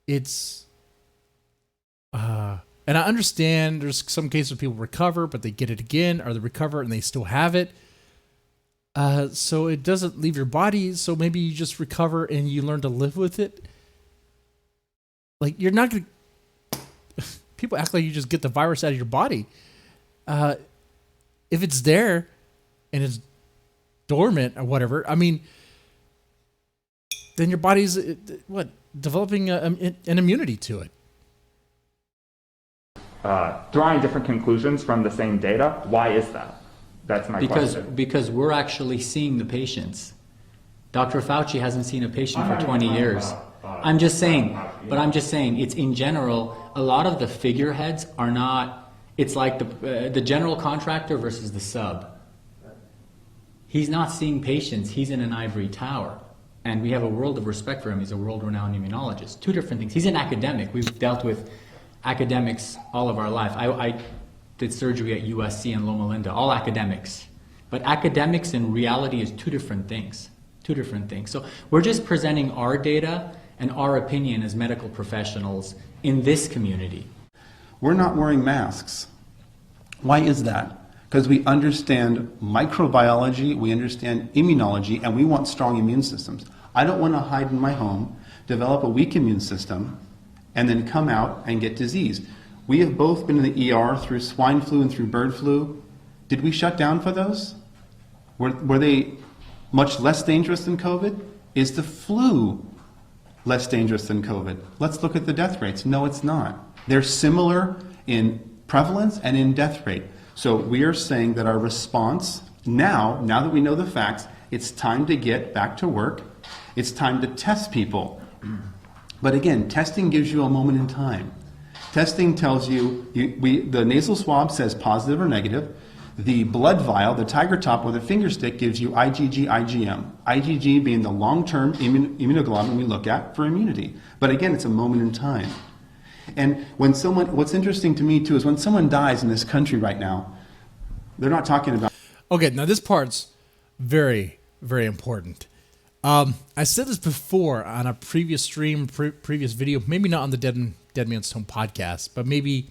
it's, and I understand there's some cases where people recover, but they get it again, or they recover and they still have it. So it doesn't leave your body. So maybe you just recover and you learn to live with it. Like, you're not going to, people act like you just get the virus out of your body. If it's there and it's dormant or whatever, I mean, then your body's developing an immunity to it.
Drawing different conclusions from the same data. Why is that? That's my question.
Because we're actually seeing the patients. Dr. Fauci hasn't seen a patient for 20 years. I'm just saying it's in general, a lot of the figureheads are not, it's like the general contractor versus the sub. He's not seeing patients, he's in an ivory tower. And we have a world of respect for him. He's a world-renowned immunologist. Two different things. He's an academic. We've dealt with academics all of our life. I did surgery at USC and Loma Linda, all academics. But academics and reality is two different things. Two different things. So we're just presenting our data and our opinion as medical professionals in this community.
We're not wearing masks. Why is that? Because we understand microbiology, we understand immunology, and we want strong immune systems. I don't want to hide in my home, develop a weak immune system, and then come out and get disease. We have both been in the ER through swine flu and through bird flu. Did we shut down for those? Were they much less dangerous than COVID? Is the flu less dangerous than COVID? Let's look at the death rates. No, it's not. They're similar in prevalence and in death rate. So we are saying that our response now that we know the facts, it's time to get back to work. It's time to test people. But again, testing gives you a moment in time. Testing tells you, the nasal swab says positive or negative. The blood vial, the tiger top or the finger stick gives you IgG, IgM. IgG being the long-term immunoglobulin we look at for immunity. But again, it's a moment in time. And what's interesting to me too is when someone dies in this country right now, they're not talking about.
Okay, now this part's very, very important. I said this before on a previous stream, previous video, maybe not on the Deadman's Tome podcast, but maybe,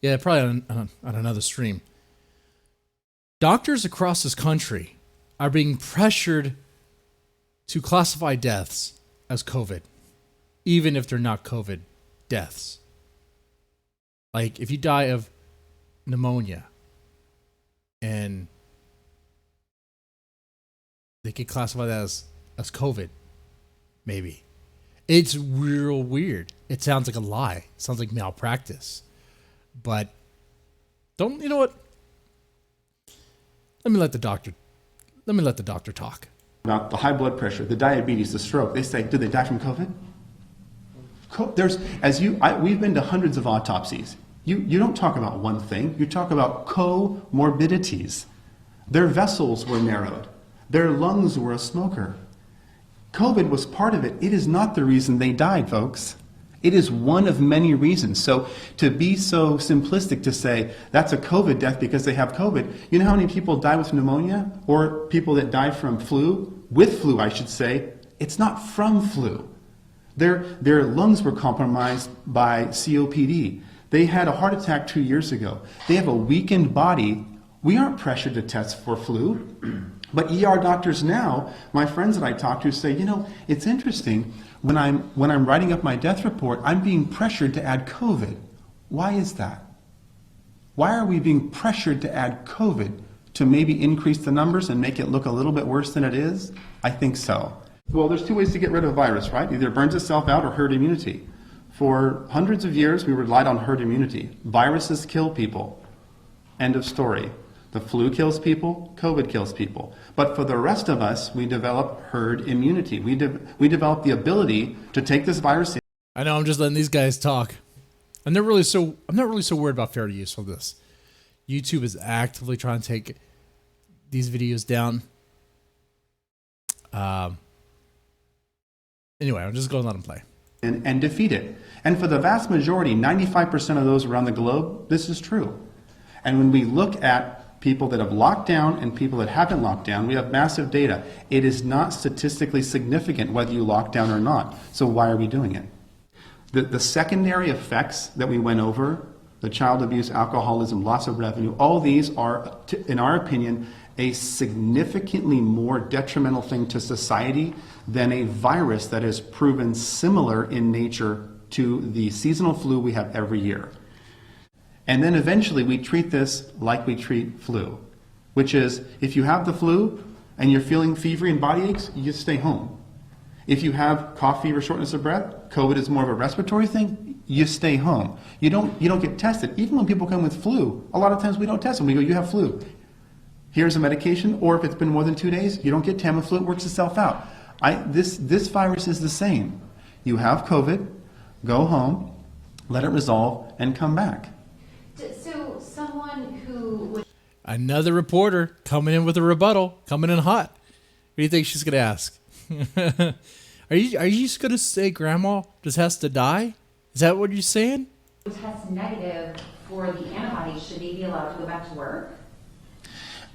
yeah, probably on another stream. Doctors across this country are being pressured to classify deaths as COVID, even if they're not COVID deaths. Like if you die of pneumonia and they could classify that as COVID, maybe. It's real weird. It sounds like a lie. It sounds like malpractice. But you know what? Let me let the doctor talk.
About the high blood pressure, the diabetes, the stroke. They say, did they die from COVID? We've been to hundreds of autopsies. You don't talk about one thing. You talk about comorbidities. Their vessels were narrowed. Their lungs were a smoker. COVID was part of it. It is not the reason they died, folks. It is one of many reasons. So to be so simplistic to say that's a COVID death because they have COVID, you know how many people die with pneumonia or people that die from flu, with flu I should say, it's not from flu. Their lungs were compromised by COPD. They had a heart attack 2 years ago. They have a weakened body. We aren't pressured to test for flu. But ER doctors now, my friends that I talk to say, you know, it's interesting. When I'm writing up my death report, I'm being pressured to add COVID. Why is that? Why are we being pressured to add COVID to maybe increase the numbers and make it look a little bit worse than it is? I think so. Well, there's two ways to get rid of a virus, right? Either it burns itself out or herd immunity. For hundreds of years, we relied on herd immunity. Viruses kill people. End of story. The flu kills people, COVID kills people. But for the rest of us, we develop herd immunity. We develop the ability to take this virus in.
I know I'm just letting these guys talk. I'm not really so worried about fair use of this. YouTube is actively trying to take these videos down. Anyway, I'm just going to let them play.
And defeat it. And for the vast majority, 95% of those around the globe, this is true. And when we look at people that have locked down and people that haven't locked down, we have massive data. It is not statistically significant whether you lock down or not. So why are we doing it? The secondary effects that we went over, the child abuse, alcoholism, loss of revenue, all these are, in our opinion, a significantly more detrimental thing to society than a virus that is proven similar in nature to the seasonal flu we have every year. And then eventually we treat this like we treat flu, which is if you have the flu and you're feeling fevery and body aches, you stay home. If you have cough, fever, shortness of breath, COVID is more of a respiratory thing, you stay home. You don't get tested. Even when people come with flu, a lot of times we don't test them. We go, you have flu. Here's a medication, or if it's been more than 2 days, you don't get Tamiflu, it works itself out. This virus is the same. You have COVID, go home, let it resolve, and come back.
So someone who...
Another reporter coming in with a rebuttal, coming in hot. What do you think she's going to ask? Are you just going to say grandma just has to die? Is that what you're saying?
Who test negative for the antibodies, should they be allowed to go back to work?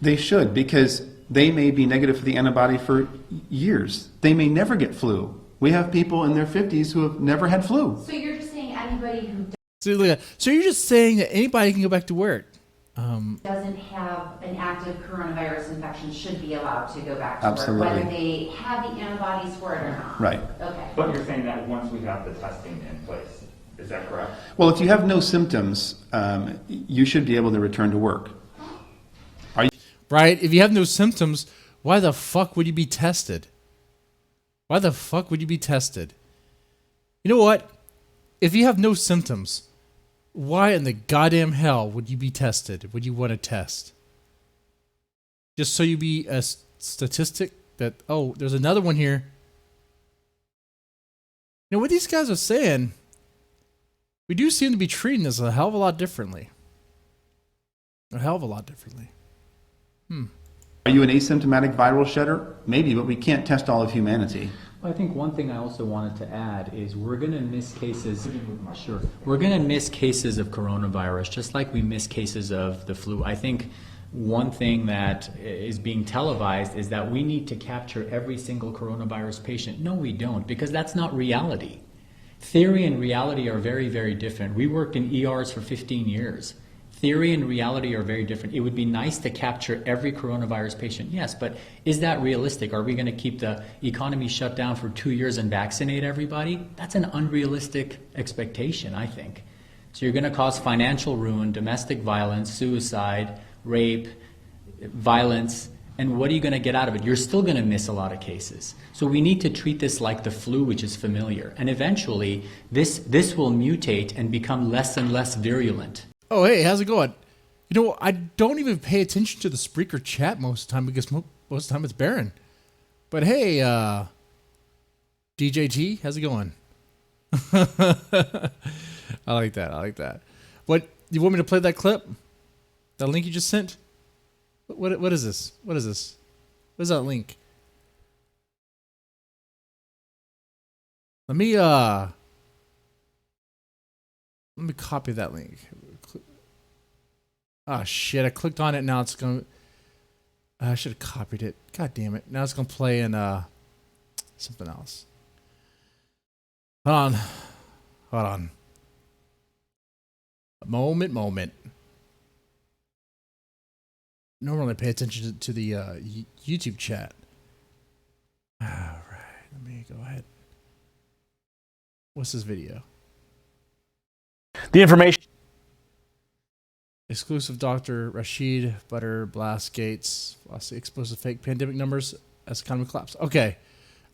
They should, because they may be negative for the antibody for years. They may never get flu. We have people in their 50s who have never had flu.
So you're just saying anybody who
So you're just saying that anybody can go back to work?
doesn't have an active coronavirus infection should be allowed to go back to
Absolutely.
work, whether they have the antibodies for it or not.
Right.
Okay.
But you're saying that once we have the testing in place, is that correct?
Well, if you have no symptoms, you should be able to return to work.
Right? If you have no symptoms, why the fuck would you be tested? Why the fuck would you be tested? You know what? If you have no symptoms, why in the goddamn hell would you be tested? Would you want to test? Just so you be a statistic that, oh, there's another one here. You know, what these guys are saying, we do seem to be treating this a hell of a lot differently. A hell of a lot differently.
Are you an asymptomatic viral shedder? Maybe, but we can't test all of humanity.
Well, I think one thing I also wanted to add is we're going to miss cases. Sure, we're going to miss cases of coronavirus, just like we miss cases of the flu. I think one thing that is being televised is that we need to capture every single coronavirus patient. No, we don't, because that's not reality. Theory and reality are very, very different. We worked in ERs for 15 years. Theory and reality are very different. It would be nice to capture every coronavirus patient, yes, but is that realistic? Are we going to keep the economy shut down for 2 years and vaccinate everybody? That's an unrealistic expectation, I think. So you're going to cause financial ruin, domestic violence, suicide, rape, violence, and what are you going to get out of it? You're still going to miss a lot of cases. So we need to treat this like the flu, which is familiar. And eventually, this will mutate and become less and less virulent.
Oh, hey, how's it going? You know, I don't even pay attention to the Spreaker chat most of the time because most of the time it's barren. But hey, DJT, how's it going? I like that. What, you want me to play that clip? That link you just sent? What is this? What is that link? Let me copy that link. Oh shit, I clicked on it, now it's going. I should have copied it. God damn it. Now it's going to play in something else. Hold on. A moment. Normally I pay attention to the YouTube chat. All right, let me go ahead. What's this video?
The information.
Exclusive Dr. Rashid Butter Blast Gates. Explosive fake pandemic numbers as economy collapse. Okay,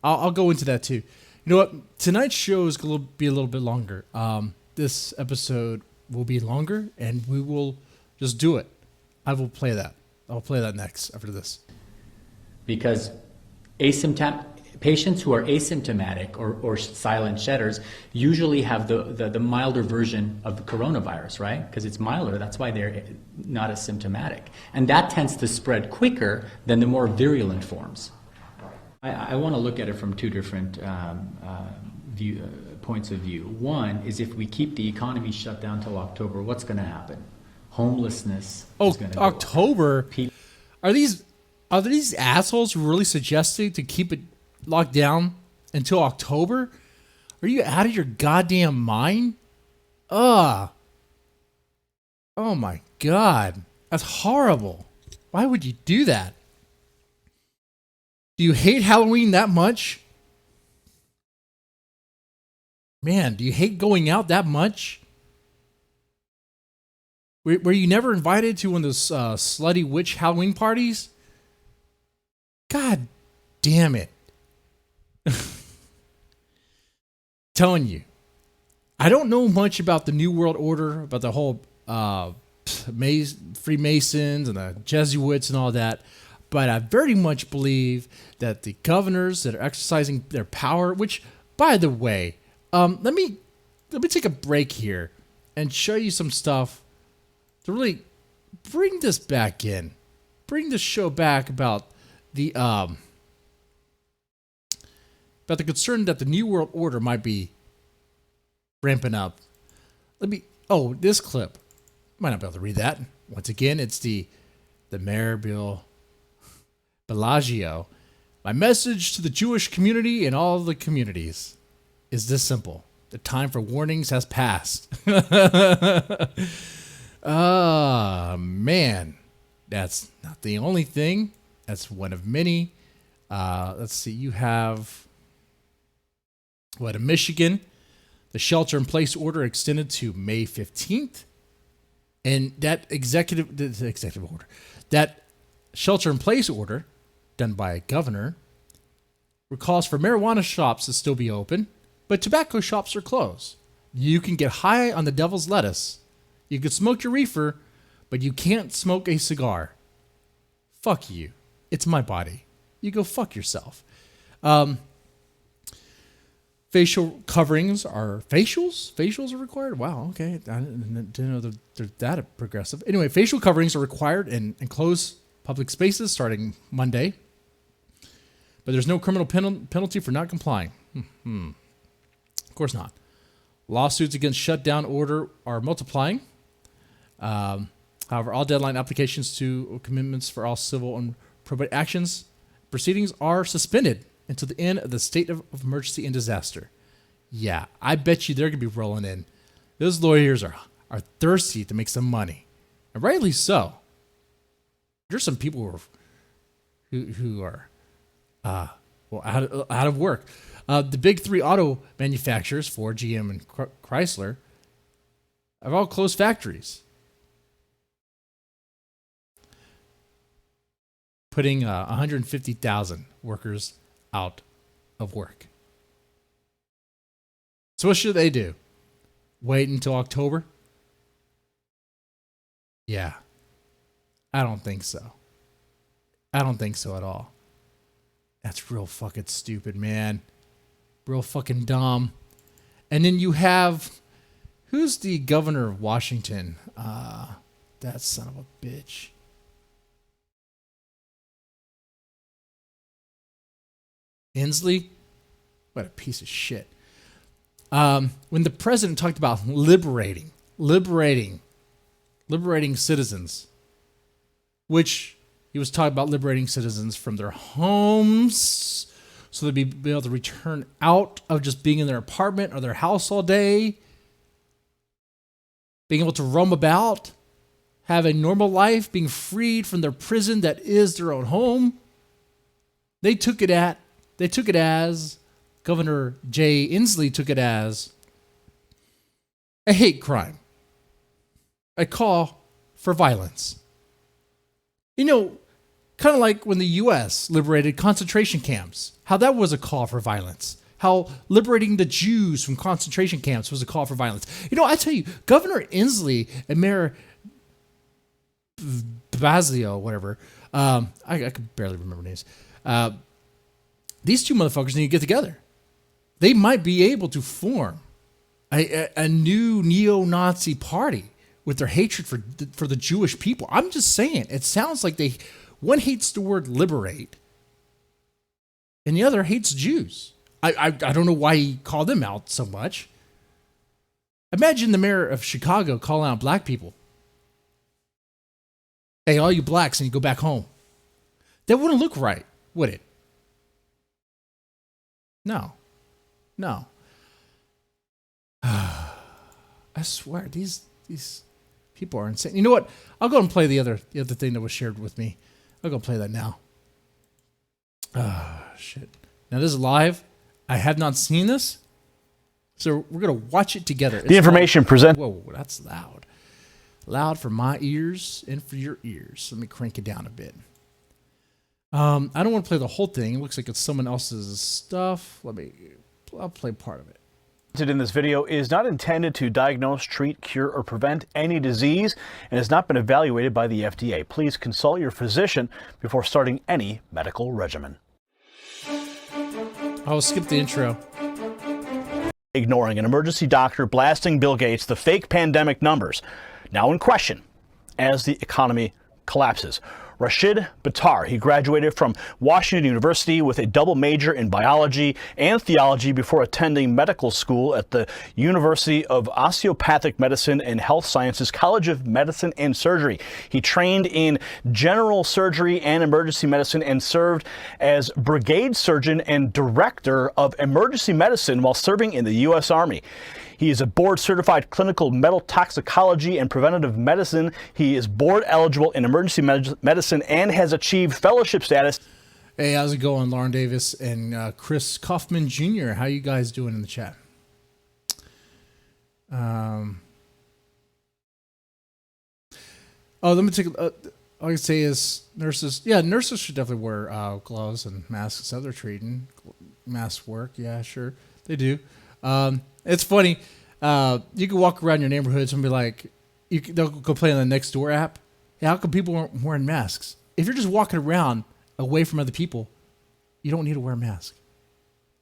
I'll go into that too. You know what? Tonight's show is going to be a little bit longer. This episode will be longer, and we will just do it. I will play that. I'll play that next after this.
Because patients who are asymptomatic or silent shedders usually have the milder version of the coronavirus, right? Because it's milder, that's why they're not as symptomatic. And that tends to spread quicker than the more virulent forms. I want to look at it from two different points of view. One is if we keep the economy shut down till October, what's going to happen? Homelessness is going to go
October? Are these assholes really suggesting to keep it locked down until October? Are you out of your goddamn mind? Oh my god. That's horrible. Why would you do that? Do you hate Halloween that much? Man, do you hate going out that much? Were you never invited to one of those slutty witch Halloween parties? God damn it. Telling you. I don't know much about the New World Order, about the whole Freemasons and the Jesuits and all that, but I very much believe that the governors that are exercising their power, which, by the way, let me take a break here and show you some stuff to really bring this back in, bring the show back about the concern that the New World Order might be ramping up. This clip. Might not be able to read that. Once again, it's the Mayor Bill Bellagio. My message to the Jewish community and all the communities is this simple. The time for warnings has passed. Man. That's not the only thing. That's one of many. Let's see. You have... in Michigan, the shelter-in-place order extended to May 15th. And that executive order, that shelter-in-place order done by a governor, calls for marijuana shops to still be open, but tobacco shops are closed. You can get high on the devil's lettuce. You can smoke your reefer, but you can't smoke a cigar. Fuck you. It's my body. You go fuck yourself. Facial coverings are facials? Facials are required? Wow, okay. I didn't know they're that progressive. Anyway, facial coverings are required in enclosed public spaces starting Monday. But there's no criminal penalty for not complying. Of course not. Lawsuits against shutdown order are multiplying. However, all deadline applications to commitments for all civil and probate actions proceedings are suspended until the end of the state of emergency and disaster. Yeah, I bet you they're going to be rolling in. Those lawyers are thirsty to make some money. And rightly so. There's some people who are out of work. The big three auto manufacturers, Ford, GM, and Chrysler, have all closed factories, putting 150,000 workers out of work. So what should they do? Wait until October? Yeah. I don't think so. I don't think so at all. That's real fucking stupid, man. Real fucking dumb. And then you have, who's the governor of Washington? That son of a bitch. Inslee? What a piece of shit. When the president talked about liberating citizens, which he was talking about liberating citizens from their homes so they'd be able to return out of just being in their apartment or their house all day, being able to roam about, have a normal life, being freed from their prison that is their own home. They took it as Governor Jay Inslee took it as a hate crime, a call for violence. You know, kind of like when the U.S. liberated concentration camps, how that was a call for violence. How liberating the Jews from concentration camps was a call for violence. You know, I tell you, Governor Inslee and Mayor Basilio, whatever, I could barely remember names. These two motherfuckers need to get together. They might be able to form a new neo-Nazi party with their hatred for the Jewish people. I'm just saying, it sounds like one hates the word liberate and the other hates Jews. I don't know why he called them out so much. Imagine the mayor of Chicago calling out black people. Hey, all you blacks, and you go back home. That wouldn't look right, would it? No. I swear, these people are insane. You know what? I'll go and play the other thing that was shared with me. I'll go play that now. Shit. Now this is live. I have not seen this, so we're gonna watch it together.
The information presented.
Whoa, that's loud. Loud for my ears and for your ears. Let me crank it down a bit. I don't want to play the whole thing. It looks like it's someone else's stuff. I'll play part of it.
In this video is not intended to diagnose, treat, cure, or prevent any disease and has not been evaluated by the FDA. Please consult your physician before starting any medical regimen.
I'll skip the intro.
Ignoring an emergency doctor blasting Bill Gates, the fake pandemic numbers now in question as the economy collapses. Rashid Battar, he graduated from Washington University with a double major in biology and theology before attending medical school at the University of Osteopathic Medicine and Health Sciences College of Medicine and Surgery. He trained in general surgery and emergency medicine and served as brigade surgeon and director of emergency medicine while serving in the U.S. Army. He is a board-certified clinical metal toxicology and preventative medicine. He is board-eligible in emergency medicine and has achieved fellowship status.
Hey, how's it going, Lauren Davis and Chris Kaufman Jr.? How you guys doing in the chat? Let me take all I can say is nurses. Yeah, nurses should definitely wear gloves and masks. So they're treating. Masks work. Yeah, sure. They do. It's funny. You can walk around your neighborhoods and be like, they'll go play on the Nextdoor app. Yeah, how come people aren't wearing masks? If you're just walking around away from other people, you don't need to wear a mask.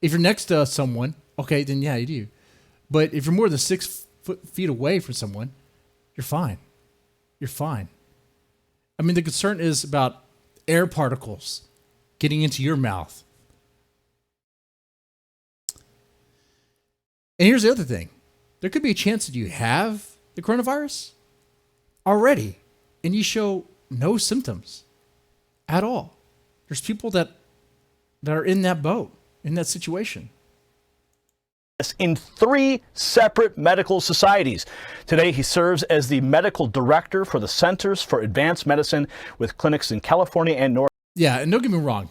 If you're next to someone, okay, then yeah, you do. But if you're more than 6 feet away from someone, you're fine. You're fine. I mean, the concern is about air particles getting into your mouth. And here's the other thing. There could be a chance that you have the coronavirus already, and you show no symptoms at all. There's people that are in that boat, in that situation.
In 3 separate medical societies. Today, he serves as the medical director for the Centers for Advanced Medicine with clinics in California and North.
Yeah, and don't get me wrong.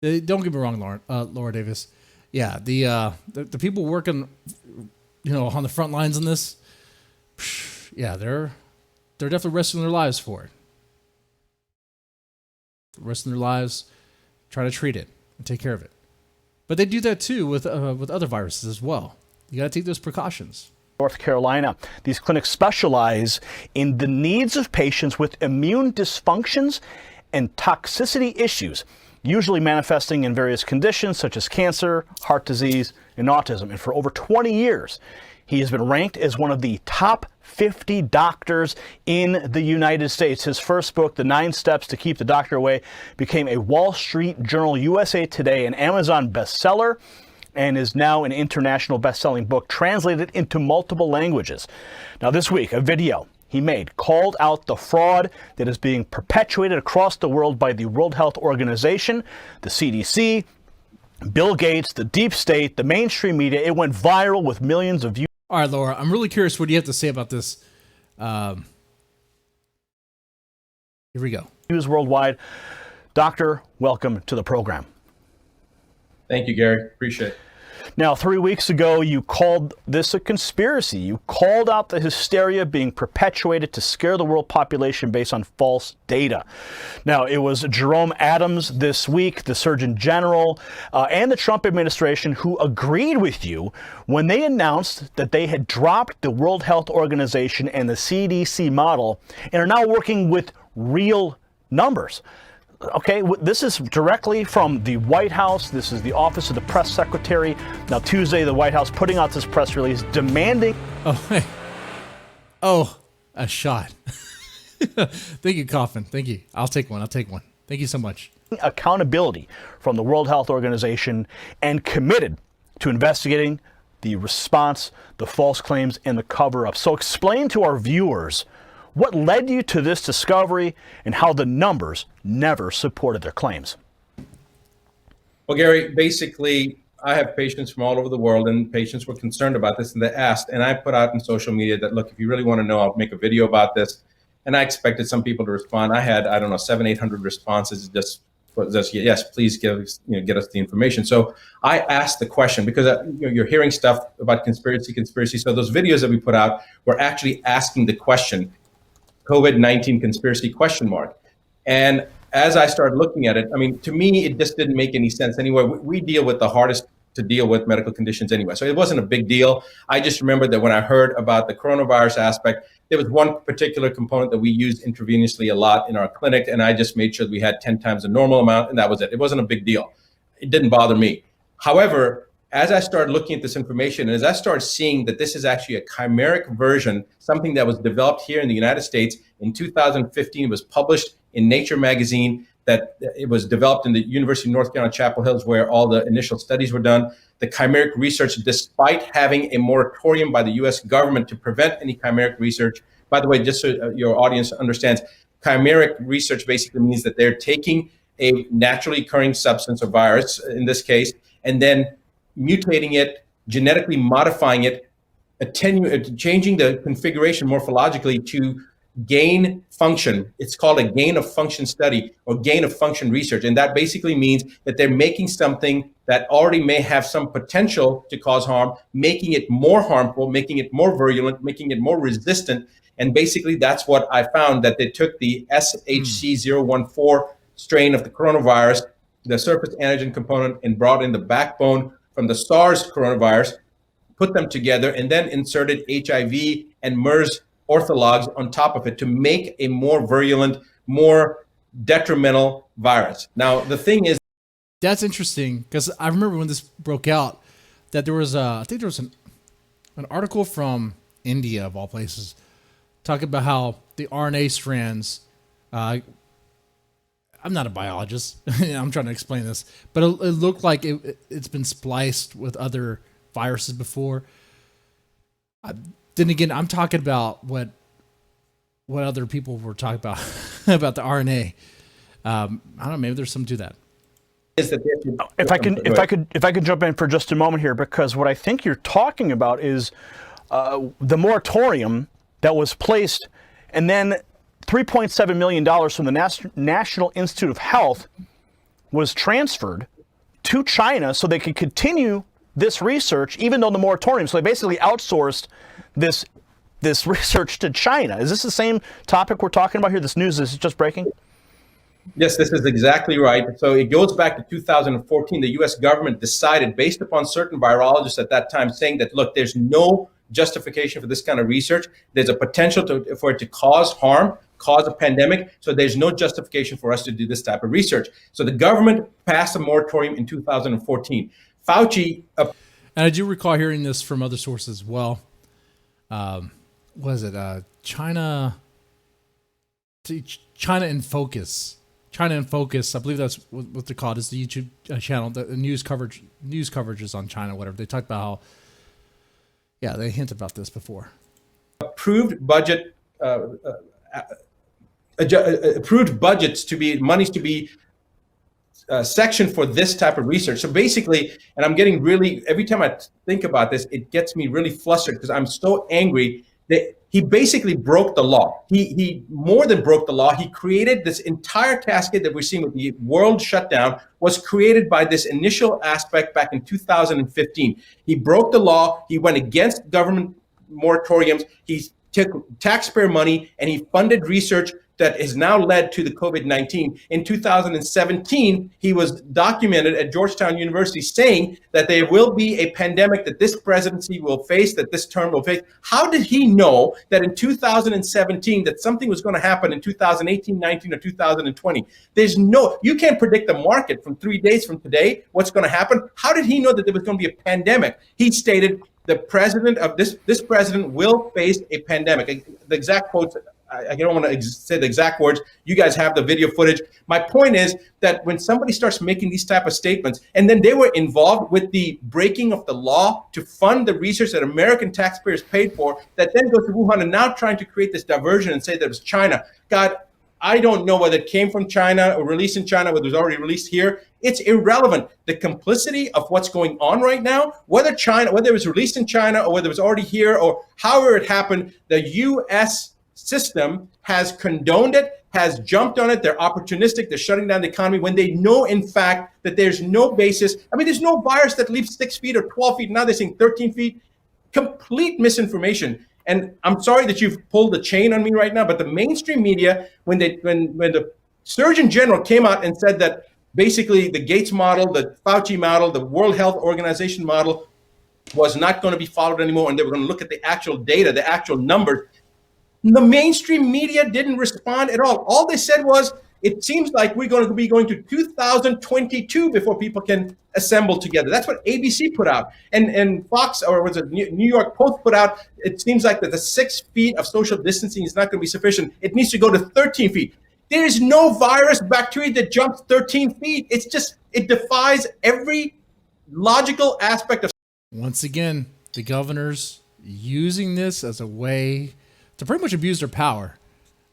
Don't get me wrong, Laura Davis. Yeah, the people working, on the front lines in this, yeah, they're definitely risking their lives for it. Risking their lives, trying to treat it and take care of it. But they do that too with other viruses as well. You got to take those precautions.
North Carolina. These clinics specialize in the needs of patients with immune dysfunctions and toxicity issues, usually manifesting in various conditions such as cancer, heart disease, and autism. And for over 20 years, he has been ranked as one of the top 50 doctors in the United States. His first book, The 9 Steps to Keep the Doctor Away, became a Wall Street Journal, USA Today, and Amazon bestseller, and is now an international best-selling book translated into multiple languages. Now this week, a video he made called out the fraud that is being perpetuated across the world by the World Health Organization, the CDC, Bill Gates, the deep state, the mainstream media. It went viral with millions of views.
All right, Laura, I'm really curious what you have to say about this. Here we go.
Views worldwide. Doctor, welcome to the program.
Thank you, Gary. Appreciate it.
Now, 3 weeks ago, you called this a conspiracy. You called out the hysteria being perpetuated to scare the world population based on false data. Now, it was Jerome Adams this week, the Surgeon General, and the Trump administration who agreed with you when they announced that they had dropped the World Health Organization and the CDC model and are now working with real numbers. Okay, this is directly from the White House. This is the Office of the Press Secretary. Now, Tuesday, the White House putting out this press release demanding...
A shot. Thank you, Coffin. Thank you. I'll take one. Thank you so much.
Accountability from the World Health Organization and committed to investigating the response, the false claims, and the cover-up. So explain to our viewers what led you to this discovery and how the numbers never supported their claims.
Well, Gary, basically, I have patients from all over the world, and patients were concerned about this, and they asked, and I put out in social media that, look, if you really want to know, I'll make a video about this. And I expected some people to respond. I had, 700-800 responses, just yes, please get us the information. So I asked the question because you're hearing stuff about conspiracy. So those videos that we put out were actually asking the question, COVID-19 conspiracy ? And as I started looking at it, to me, it just didn't make any sense anyway. We deal with the hardest to deal with medical conditions anyway. So it wasn't a big deal. I just remembered that when I heard about the coronavirus aspect, there was one particular component that we used intravenously a lot in our clinic, and I just made sure that we had 10 times the normal amount, and that was it. It wasn't a big deal. It didn't bother me. However, as I started looking at this information, and as I started seeing that this is actually a chimeric version, something that was developed here in the United States in 2015, it was published in Nature magazine, that it was developed in the University of North Carolina, Chapel Hill, where all the initial studies were done. The chimeric research, despite having a moratorium by the US government to prevent any chimeric research, by the way, just so your audience understands, chimeric research basically means that they're taking a naturally occurring substance or virus, in this case, and then mutating it, genetically modifying it, changing the configuration morphologically to gain function. It's called a gain of function study or gain of function research. And that basically means that they're making something that already may have some potential to cause harm, making it more harmful, making it more virulent, making it more resistant. And basically that's what I found, that they took the SHC014 strain of the coronavirus, the surface antigen component, and brought in the backbone from the SARS coronavirus, put them together, and then inserted HIV and MERS orthologs on top of it to make a more virulent, more detrimental virus. Now, the thing is...
That's interesting, because I remember when this broke out that there was, I think there was an article from India, of all places, talking about how the RNA strands... I'm not a biologist. I'm trying to explain this, but it looked like it's been spliced with other viruses before. Then again, I'm talking about what other people were talking about about the RNA. I don't know. Maybe there's some to that.
If I could jump in for just a moment here, because what I think you're talking about is the moratorium that was placed, and then $3.7 million from the National Institute of Health was transferred to China so they could continue this research, even though the moratorium, so they basically outsourced this research to China. Is this the same topic we're talking about here? This news is just breaking?
Yes, this is exactly right. So it goes back to 2014. The U.S. government decided, based upon certain virologists at that time, saying that, look, there's no justification for this kind of research. There's a potential for it to cause harm, cause a pandemic. So there's no justification for us to do this type of research. So the government passed a moratorium in 2014. Fauci. And
I do recall hearing this from other sources as well. Was it China in Focus? China in Focus, I believe that's what they're called. It's the YouTube channel. The news coverage is on China, whatever. They talked about how, they hinted about this before.
Approved budgets to be monies to be section for this type of research. So basically, and I'm getting really, every time I think about this, it gets me really flustered because I'm so angry that he basically broke the law. He more than broke the law. He created this entire cascade that we're seeing with the world shutdown was created by this initial aspect back in 2015. He broke the law. He went against government moratoriums. He took taxpayer money and he funded research that has now led to the COVID-19. In 2017, he was documented at Georgetown University saying that there will be a pandemic that this presidency will face, that this term will face. How did he know that in 2017 that something was going to happen in 2018, 19, or 2020? You can't predict the market from 3 days from today, what's going to happen. How did he know that there was going to be a pandemic? He stated the president of this president will face a pandemic. The exact quotes, I don't want to say the exact words. You guys have the video footage. My point is that when somebody starts making these type of statements, and then they were involved with the breaking of the law to fund the research that American taxpayers paid for, that then goes to Wuhan and now trying to create this diversion and say that it was China. God, I don't know whether it came from China or released in China, whether it was already released here. It's irrelevant. The complicity of what's going on right now, whether it was released in China or whether it was already here or however it happened, the U.S. system has condoned it, has jumped on it. They're opportunistic. They're shutting down the economy when they know, in fact, that there's no basis. I mean, there's no virus that leaves 6 feet or 12 feet. Now they're saying 13 feet. Complete misinformation. And I'm sorry that you've pulled the chain on me right now, but the mainstream media, when the Surgeon General came out and said that basically the Gates model, the Fauci model, the World Health Organization model was not going to be followed anymore, and they were going to look at the actual data, the actual numbers, the mainstream media didn't respond at all. All they said was, it seems like we're going to be going to 2022 before people can assemble together. That's what ABC put out. And Fox, or was it New York Post put out, it seems like that the 6 feet of social distancing is not going to be sufficient. It needs to go to 13 feet. There is no virus, bacteria that jumps 13 feet. It defies every logical aspect of.
Once again, the governor's using this as a way to pretty much abuse their power.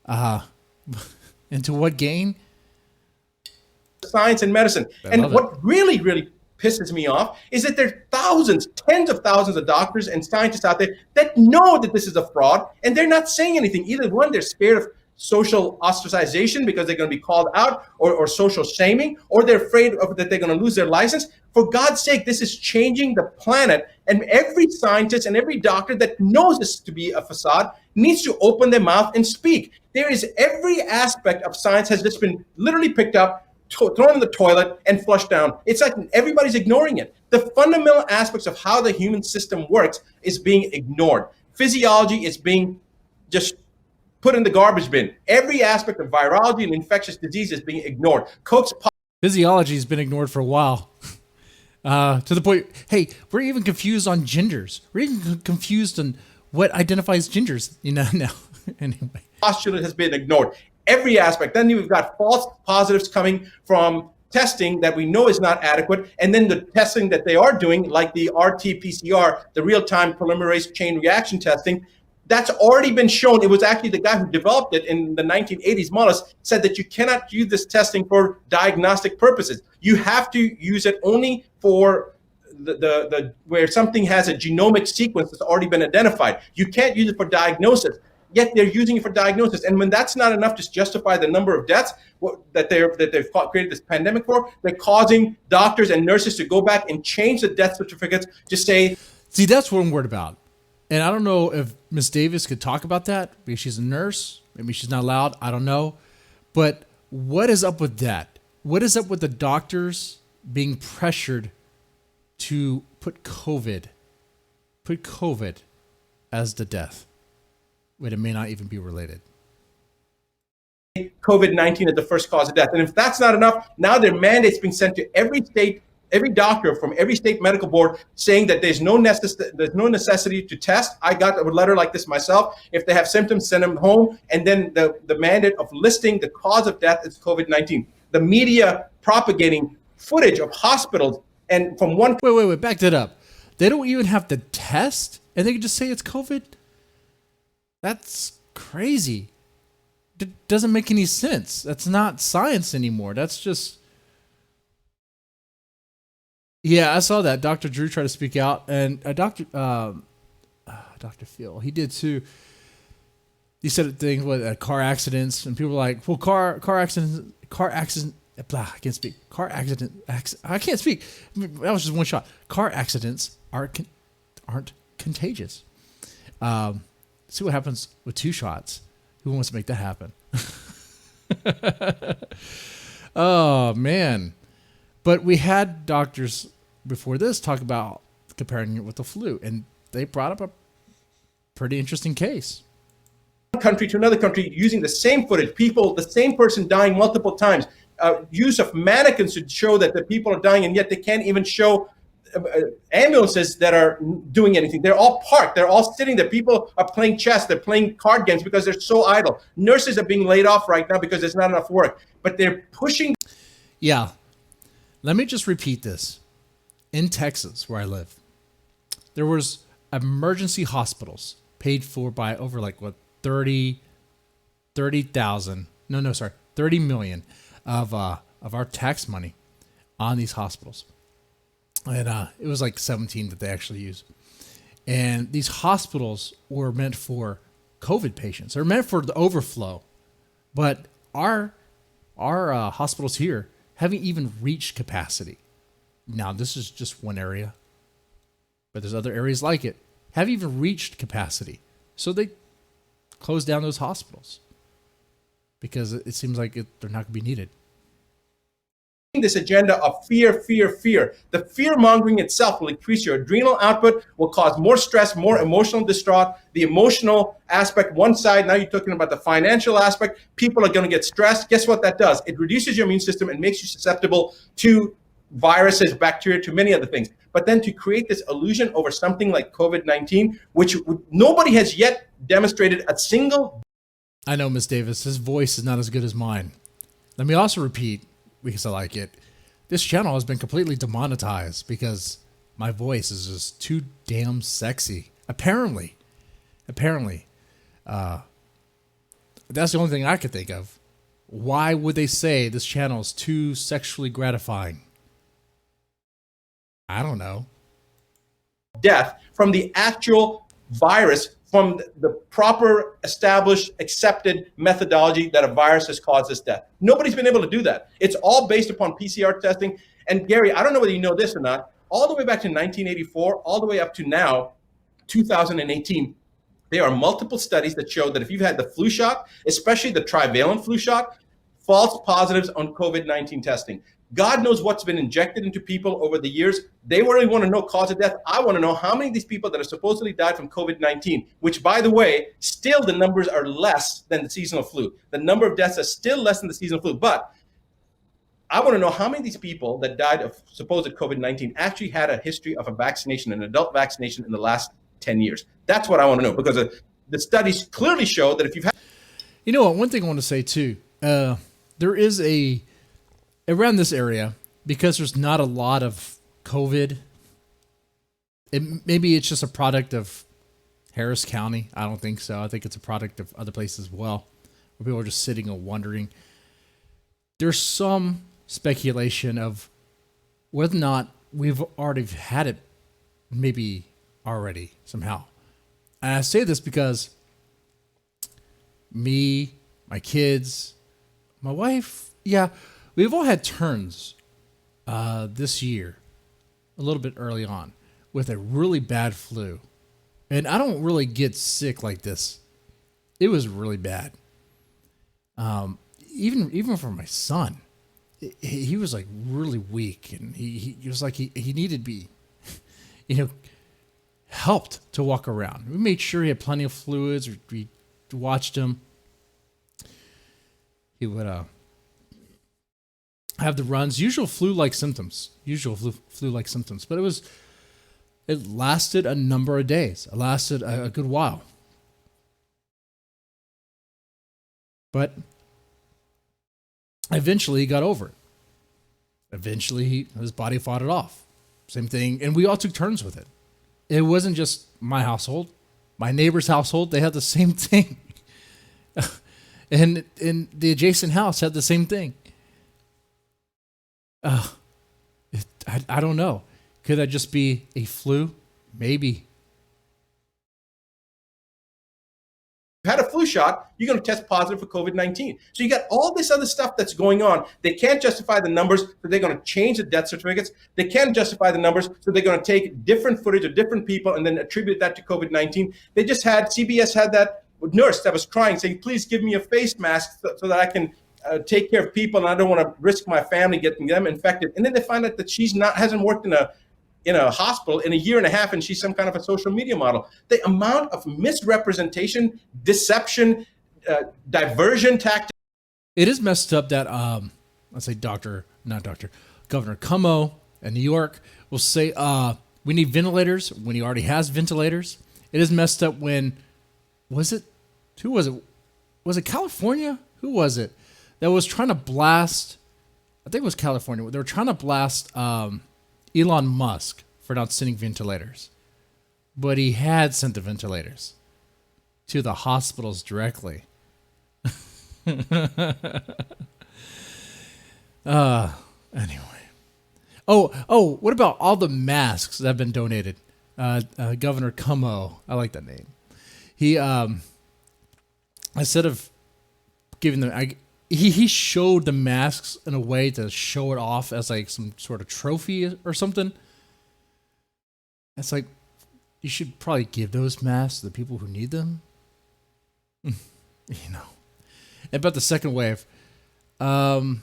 And to what gain?
Science and medicine. And what really, really pisses me off is that there are thousands, tens of thousands of doctors and scientists out there that know that this is a fraud, and they're not saying anything. Either one, they're scared of social ostracization because they're going to be called out, or social shaming, or they're afraid of that they're going to lose their license. For God's sake, this is changing the planet, and every scientist and every doctor that knows this to be a facade needs to open their mouth and speak. There is every aspect of science has just been literally picked up, thrown in the toilet, and flushed down. It's like everybody's ignoring it. The fundamental aspects of how the human system works is being ignored. Physiology is being just put in the garbage bin. Every aspect of virology and infectious disease is being ignored.
Physiology has been ignored for a while. To the point, hey, we're even confused on genders. We're even confused on what identifies genders, now. Anyway.
Postulate has been ignored. Every aspect. Then you've got false positives coming from testing that we know is not adequate. And then the testing that they are doing, like the RT-PCR, the real-time polymerase chain reaction testing, that's already been shown. It was actually the guy who developed it in the 1980s, Mullis, said that you cannot use this testing for diagnostic purposes. You have to use it only for the where something has a genomic sequence that's already been identified. You can't use it for diagnosis. yet they're using it for diagnosis. And when that's not enough to justify the number of deaths that they've created this pandemic for, they're causing doctors and nurses to go back and change the death certificates to say.
See, that's what I'm worried about. And I don't know if Ms. Davis could talk about that because she's a nurse. Maybe she's not allowed. I don't know. But what is up with that? What is up with the doctors being pressured to put COVID as the death when it may not even be related?
COVID-19 as the first cause of death. And if that's not enough, now their mandate's being sent to every state, every doctor from every state medical board saying that there's no necessity to test. I got a letter like this myself. If they have symptoms, send them home. And then the mandate of listing the cause of death is COVID-19. The media propagating footage of hospitals and from one.
Wait, back that up. They don't even have to test and they can just say it's COVID. That's crazy. It doesn't make any sense. That's not science anymore. That's just. Yeah, I saw that. Dr. Drew tried to speak out, and Dr. Phil, he did too. He said things with car accidents, and people were like, "Well, car accident, blah." I can't speak. I can't speak. That was just one shot. Car accidents aren't contagious. See what happens with 2 shots. Who wants to make that happen? Oh man. But we had doctors before this talk about comparing it with the flu, and they brought up a pretty interesting case.
One country to another country using the same footage, the same person dying multiple times, use of mannequins to show that the people are dying, and yet they can't even show ambulances that are doing anything. They're all parked. They're all sitting there. People are playing chess. They're playing card games because they're so idle. Nurses are being laid off right now because there's not enough work, but they're pushing.
Yeah. Let me just repeat this. In Texas, where I live, there was emergency hospitals paid for by over 30 million of our tax money on these hospitals. And it was 17 that they actually used. And these hospitals were meant for COVID patients. They're meant for the overflow. But our hospitals here haven't even reached capacity. Now, this is just one area, but there's other areas like it. Haven't even reached capacity. So they closed down those hospitals because it seems like they're not going to be needed.
This agenda of fear. The fear mongering itself will increase your adrenal output, will cause more stress, more emotional distraught. The emotional aspect, one side, now you're talking about the financial aspect. People are going to get stressed. Guess what that does? It reduces your immune system and makes you susceptible to viruses, bacteria, to many other things. But then to create this illusion over something like COVID-19, which nobody has yet demonstrated a single.
I know, Ms. Davis, his voice is not as good as mine. Let me also repeat, because I like it, this channel has been completely demonetized because my voice is just too damn sexy. Apparently. That's the only thing I could think of. Why would they say this channel is too sexually gratifying? I don't know.
Death from the actual virus, from the proper, established, accepted methodology that a virus has caused this death. Nobody's been able to do that. It's all based upon PCR testing. And Gary, I don't know whether you know this or not, all the way back to 1984, all the way up to now, 2018, there are multiple studies that show that if you've had the flu shot, especially the trivalent flu shot, false positives on COVID-19 testing. God knows what's been injected into people over the years. They really want to know cause of death. I want to know how many of these people that are supposedly died from COVID-19, which, by the way, still the numbers are less than the seasonal flu. The number of deaths are still less than the seasonal flu. But I want to know how many of these people that died of supposed COVID-19 actually had a history of a vaccination, an adult vaccination in the last 10 years. That's what I want to know, because the studies clearly show that if you've had.
You know what? One thing I want to say too, there is around this area, because there's not a lot of COVID, maybe it's just a product of Harris County. I don't think so. I think it's a product of other places as well, where people are just sitting and wondering. There's some speculation of whether or not we've already had it, maybe already somehow. And I say this because me, my kids, my wife. Yeah, we've all had turns this year, a little bit early on, with a really bad flu. And I don't really get sick like this. It was really bad. Even for my son, he was like really weak, and he was like he needed to be, helped to walk around. We made sure he had plenty of fluids. We watched him. He would have the runs, usual flu-like symptoms, but it lasted a number of days. It lasted a good while. But eventually he got over it. Eventually his body fought it off. Same thing. And we all took turns with it. It wasn't just my household. My neighbor's household, they had the same thing. And the adjacent house had the same thing. I don't know. Could that just be a flu? Maybe.
Had a flu shot, you're going to test positive for COVID-19. So you got all this other stuff that's going on. They can't justify the numbers, so they're going to change the death certificates. They can't justify the numbers, so they're going to take different footage of different people and then attribute that to COVID-19. CBS had that nurse that was crying, saying, please give me a face mask so that I can take care of people, and I don't want to risk my family getting them infected. And then they find out that hasn't worked in a hospital in a year and a half, and she's some kind of a social media model. The amount of misrepresentation, deception, diversion tactics.
It is messed up that, let's say Governor Cuomo in New York will say, we need ventilators when he already has ventilators. It is messed up when, who was it? Was it California? Who was it that was trying to blast, I think it was California. They were trying to blast, Elon Musk for not sending ventilators, but he had sent the ventilators to the hospitals directly. Anyway. Oh, what about all the masks that have been donated? Governor Cuomo, I like that name. He, instead of giving them, he showed the masks in a way to show it off as like some sort of trophy or something. It's like, you should probably give those masks to the people who need them. And about the second wave, what I'm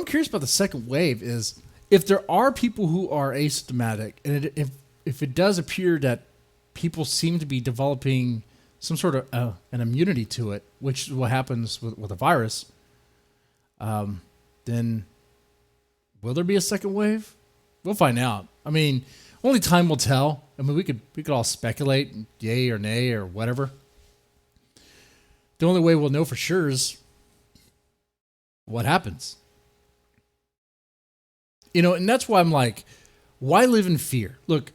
curious about the second wave is if there are people who are asymptomatic, and if it does appear that people seem to be developing some sort of an immunity to it, which is what happens with a virus, then will there be a second wave? We'll find out. I mean, only time will tell. I mean, we could all speculate, yay or nay or whatever. The only way we'll know for sure is what happens. And that's why I'm like, why live in fear? Look,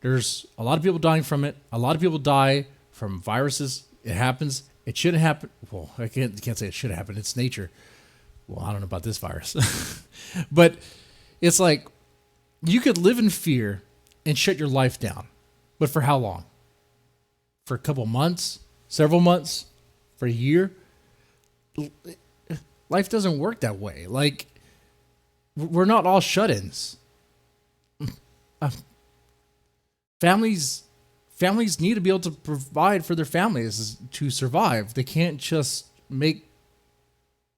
there's a lot of people dying from it. A lot of people die from viruses. It happens. It shouldn't happen. Well, I can't say it should happen. It's nature. Well, I don't know about this virus. But it's like you could live in fear and shut your life down. But for how long? For a couple months? Several months? For a year? Life doesn't work that way. Like, we're not all shut-ins. Families need to be able to provide for their families to survive. They can't just make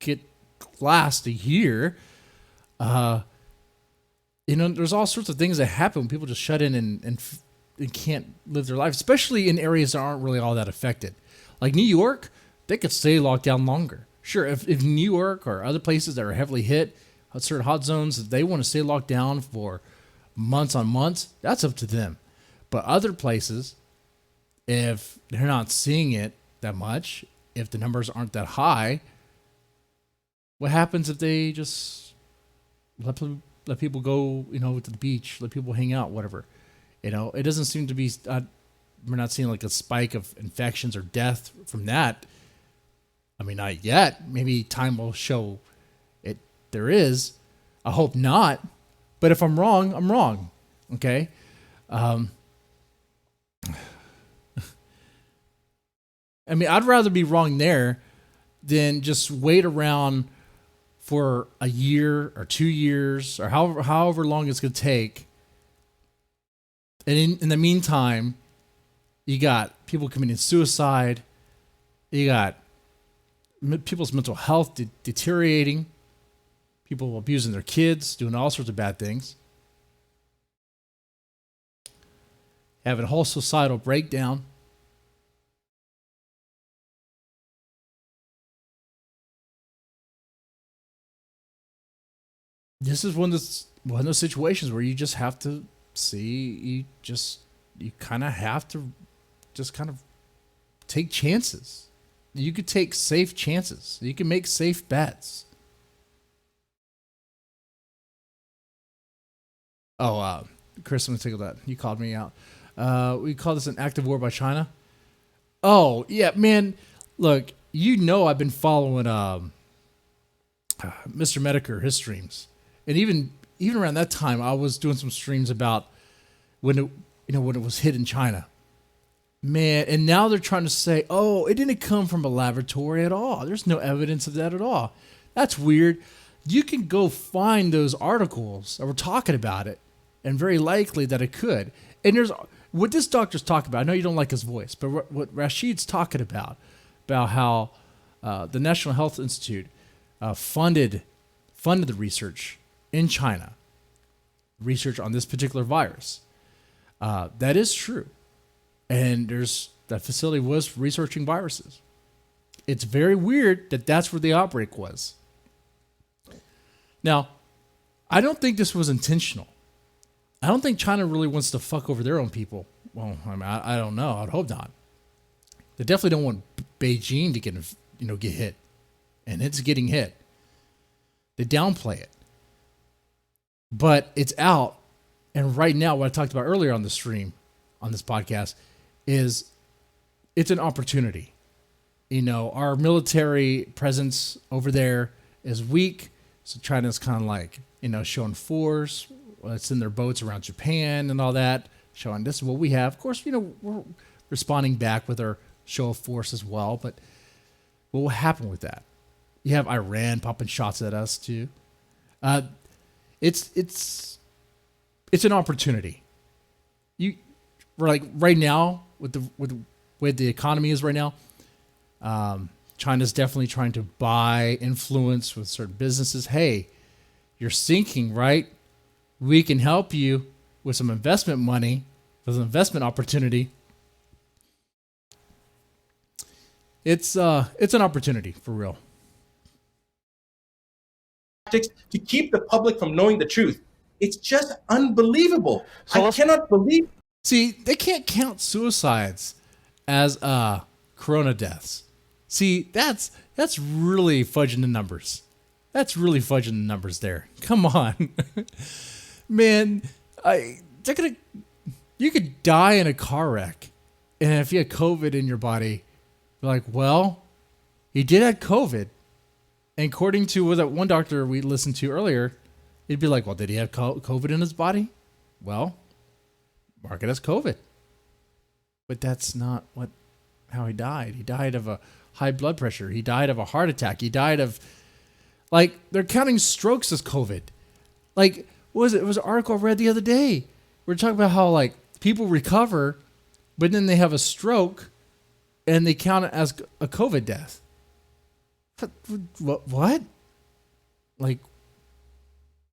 it last a year. There's all sorts of things that happen when people just shut in and can't live their life, especially in areas that aren't really all that affected. Like New York, they could stay locked down longer. Sure, if New York or other places that are heavily hit, certain hot zones, if they want to stay locked down for months on months, that's up to them. But other places, if they're not seeing it that much, if the numbers aren't that high, what happens if they just let people go, to the beach, let people hang out, whatever? It doesn't seem to be, we're not seeing like a spike of infections or death from that. I mean, not yet. Maybe time will show it. There is. I hope not. But if I'm wrong, I'm wrong. Okay? I mean, I'd rather be wrong there than just wait around for a year or 2 years or however long it's going to take. And in the meantime, you got people committing suicide. You got people's mental health deteriorating. People abusing their kids, doing all sorts of bad things. Having a whole societal breakdown. This is one of those situations where you just have to see, you kind of have to just kind of take chances. You could take safe chances. You can make safe bets. Oh, Chris, I'm going to take that. You called me out. We call this an active war by China. Oh, yeah, man. Look, I've been following Mr. Medicare, his streams. And even around that time, I was doing some streams about when it was hit in China. Man, and now they're trying to say, oh, it didn't come from a laboratory at all. There's no evidence of that at all. That's weird. You can go find those articles that were talking about it, and very likely that it could. And there's what this doctor's talking about. I know you don't like his voice, but what Rashid's talking about how the National Health Institute funded the research in China, research on this particular virus. That is true. And that facility was researching viruses. It's very weird that that's where the outbreak was. Now, I don't think this was intentional. I don't think China really wants to fuck over their own people. Well, I mean, I don't know. I'd hope not. They definitely don't want Beijing to get hit, and it's getting hit. They downplay it, but it's out. And right now, what I talked about earlier on the stream, on this podcast, is it's an opportunity. Our military presence over there is weak, so China's kind of like, showing force. It's in their boats around Japan and all that, showing this is what we have. Of course, we're responding back with our show of force as well, but what will happen with that? You have Iran popping shots at us too. It's an opportunity. We're like right now with the way the economy is right now. China's definitely trying to buy influence with certain businesses. Hey, you're sinking, right? We can help you with some investment money, with an investment opportunity. It's an opportunity for real.
To keep the public from knowing the truth. It's just unbelievable. I cannot believe.
See, they can't count suicides as corona deaths. See, that's really fudging the numbers. That's really fudging the numbers there. Come on. Man, you could die in a car wreck, and if you had COVID in your body, you're like, well, he did have COVID. And according to that one doctor we listened to earlier, he'd be like, well, did he have COVID in his body? Well, mark it as COVID. But that's not how he died. He died of a high blood pressure. He died of a heart attack. He died of, they're counting strokes as COVID. What was it? It was an article I read the other day. We were talking about how, people recover, but then they have a stroke, and they count it as a COVID death. What?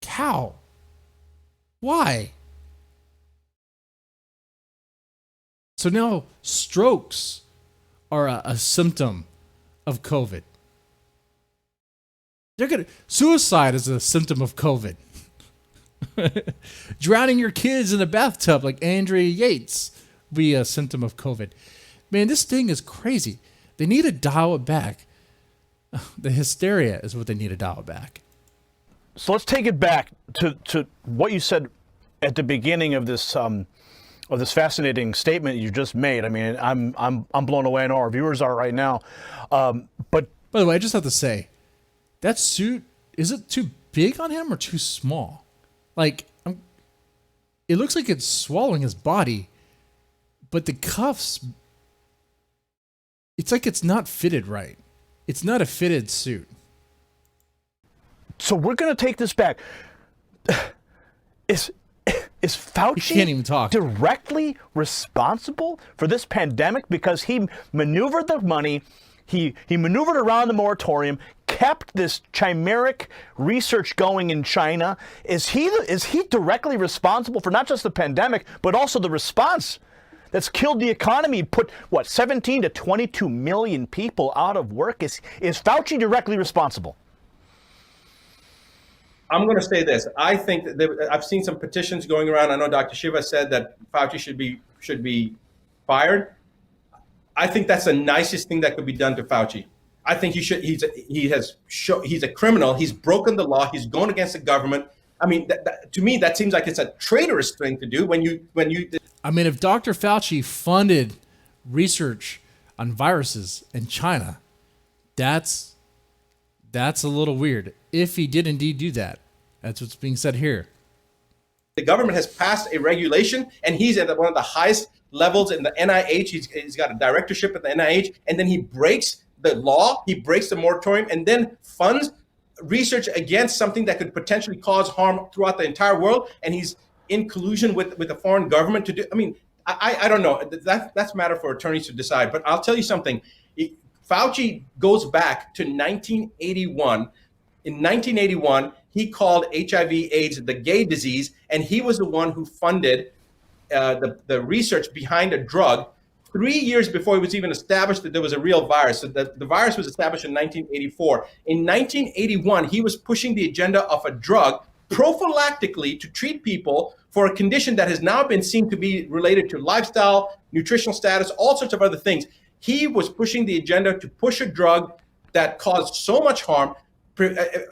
How? Why? So now strokes are a symptom of COVID. Suicide is a symptom of COVID. Drowning your kids in a bathtub like Andrea Yates be a symptom of COVID. Man, this thing is crazy. They need to dial it back. The hysteria is what they need to dial back.
So let's take it back to what you said at the beginning of this fascinating statement you just made. I mean, I'm blown away. I know our viewers are right now. But
by the way, I just have to say, that suit, is it too big on him or too small? It looks like it's swallowing his body, but the cuffs It's like it's not fitted right. It's not a fitted suit.
So we're going to take this back. Is Fauci
can't even talk.
directly responsible for this pandemic because he maneuvered the money, he maneuvered around the moratorium, kept this chimeric research going in China? Is he directly responsible for not just the pandemic but also the response that's killed the economy, put 17 to 22 million people out of work? Is Fauci directly responsible?
I'm going to say this. I think that I've seen some petitions going around. I know Dr. Shiva said that Fauci should be fired. I think that's the nicest thing that could be done to Fauci. I think he should. He's a criminal. He's broken the law. He's going against the government. I mean, to me, that seems like it's a traitorous thing to do.
I mean, if Dr. Fauci funded research on viruses in China, that's a little weird. If he did indeed do that, that's what's being said here.
The government has passed a regulation, and he's at one of the highest levels in the NIH. He's got a directorship at the NIH, and then he breaks the law, he breaks the moratorium, and then funds research against something that could potentially cause harm throughout the entire world. And he's in collusion with a foreign government to do. I mean, I don't know. That's a matter for attorneys to decide. But I'll tell you something. Fauci goes back to 1981. In 1981, he called HIV/AIDS the gay disease, and he was the one who funded the research behind a drug 3 years before it was even established that there was a real virus. So the virus was established in 1984. In 1981, he was pushing the agenda of a drug prophylactically to treat people for a condition that has now been seen to be related to lifestyle, nutritional status, all sorts of other things. He was pushing the agenda to push a drug that caused so much harm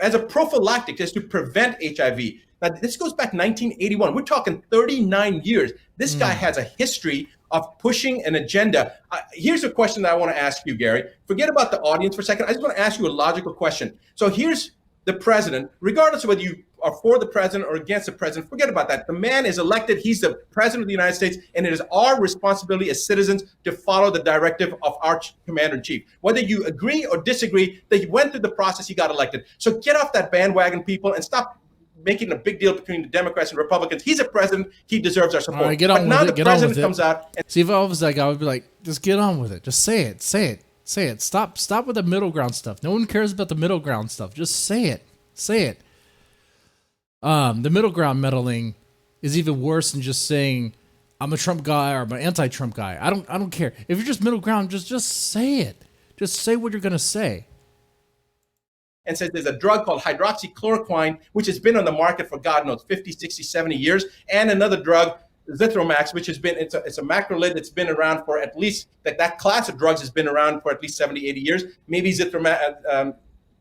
as a prophylactic, just to prevent HIV. Now, this goes back 1981. We're talking 39 years. This guy has a history of pushing an agenda. Here's a question that I want to ask you, Gary. Forget about the audience for a second. I just want to ask you a logical question. So here's the president, regardless of whether you are for the president or against the president, forget about that. The man is elected. He's the president of the United States, and it is our responsibility as citizens to follow the directive of our commander-in-chief. Whether you agree or disagree, that he went through the process, he got elected. So get off that bandwagon, people, and stop making a big deal between the Democrats and Republicans. He's a president. He deserves our support.
All right, get on
but now
with it.
the president comes out. And
see, if I was that guy, I would be like, just get on with it. Just say it. Say it. Say it. Stop with the middle ground stuff. No one cares about the middle ground stuff. Just say it. Say it. The middle ground meddling is even worse than just saying I'm a Trump guy or I'm an anti-Trump guy. I don't care. If you're just middle ground, just say it. Just say what you're gonna say.
And says there's a drug called hydroxychloroquine, which has been on the market for God knows 50, 60, 70 years, and another drug, Zithromax, which has been, it's a macrolide that's been around for at least, that class of drugs has been around for at least 70, 80 years. Maybe Zithromax,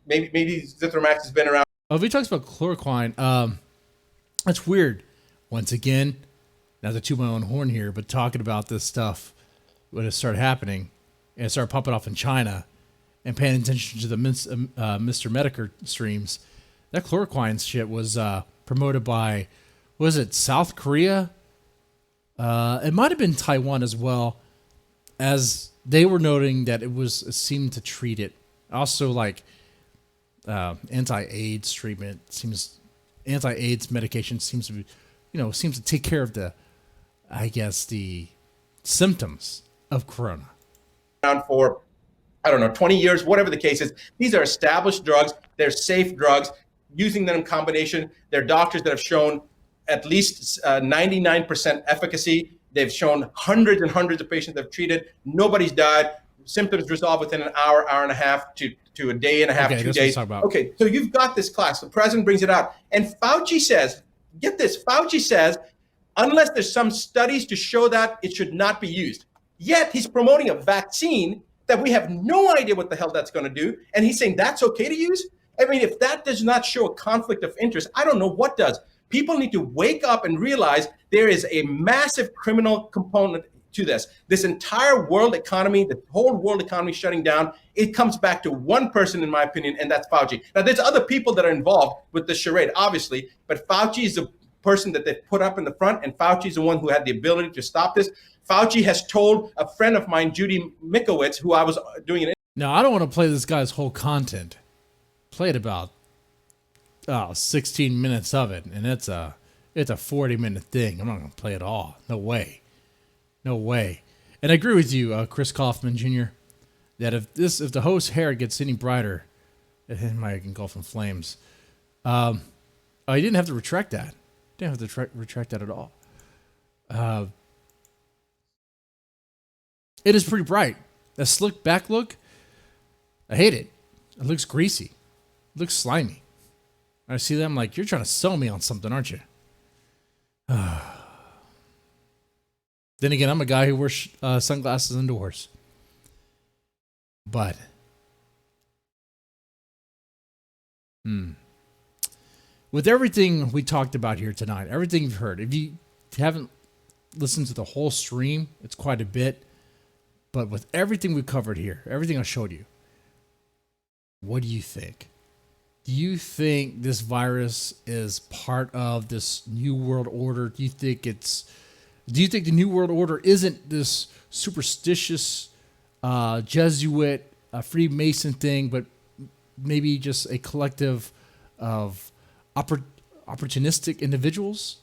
maybe Zithromax has been around.
Oh, if he talks about chloroquine, that's weird. Once again, not to toot my own horn here, but talking about this stuff when it started happening and it started popping off in China and paying attention to the Mr. Medicare streams, that chloroquine shit was promoted by, was it South Korea? It might have been Taiwan as well, as they were noting that it seemed to treat it. Also, like anti-AIDS treatment anti-AIDS medication seems to be, seems to take care of the symptoms of corona.
Around for, 20 years, whatever the case is. These are established drugs. They're safe drugs. Using them in combination, they're doctors that have shown at least 99% efficacy. They've shown hundreds and hundreds of patients they've treated. Nobody's died. Symptoms resolve within an hour, hour and a half to a day and a half, 2 days. Okay, so you've got this class. The president brings it out. And Fauci says, get this, Fauci says, unless there's some studies to show that, it should not be used. Yet he's promoting a vaccine that we have no idea what the hell that's going to do. And he's saying that's okay to use? I mean, if that does not show a conflict of interest, I don't know what does. People need to wake up and realize there is a massive criminal component to this. This entire world economy, the whole world economy shutting down, it comes back to one person, in my opinion, and that's Fauci. Now, there's other people that are involved with the charade, obviously, but Fauci is the person that they put up in the front, and Fauci's the one who had the ability to stop this. Fauci has told a friend of mine, Judy Mikowitz, who I was doing an.
Now, I don't want to play this guy's whole content. Played about 16 minutes of it, and it's a 40-minute thing. I'm not going to play it all. No way. No way. And I agree with you, Chris Kaufman Jr., that if the host's hair gets any brighter, it might engulf in flames. He didn't have to retract that. Didn't have to retract that at all. It is pretty bright. That slick back look, I hate it. It looks greasy. It looks slimy. I see that, I'm like, you're trying to sell me on something, aren't you? Then again, I'm a guy who wears sunglasses indoors. But, with everything we talked about here tonight, everything you've heard, if you haven't listened to the whole stream, it's quite a bit. But with everything we covered here, everything I showed you, what do you think? Do you think this virus is part of this new world order? Do you think the new world order isn't this superstitious Jesuit Freemason thing, but maybe just a collective of opportunistic individuals?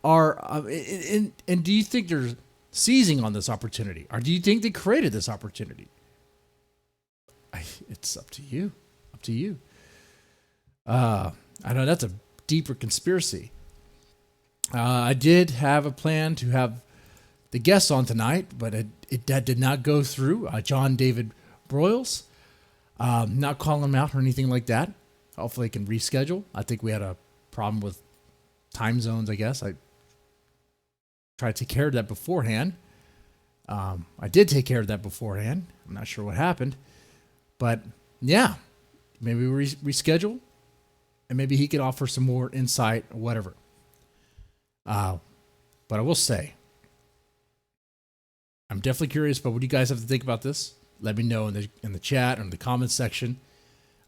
And do you think they're seizing on this opportunity, or do you think they created this opportunity? It's up to you. Up to you. I know that's a deeper conspiracy. I did have a plan to have the guests on tonight, but that did not go through. John David Broyles, not calling him out or anything like that. Hopefully, I can reschedule. I think we had a problem with time zones, I guess. I tried to take care of that beforehand. I did take care of that beforehand. I'm not sure what happened. But, yeah, maybe we reschedule, and maybe he could offer some more insight or whatever. But I will say, I'm definitely curious about what you guys have to think about this. Let me know in the chat or in the comments section.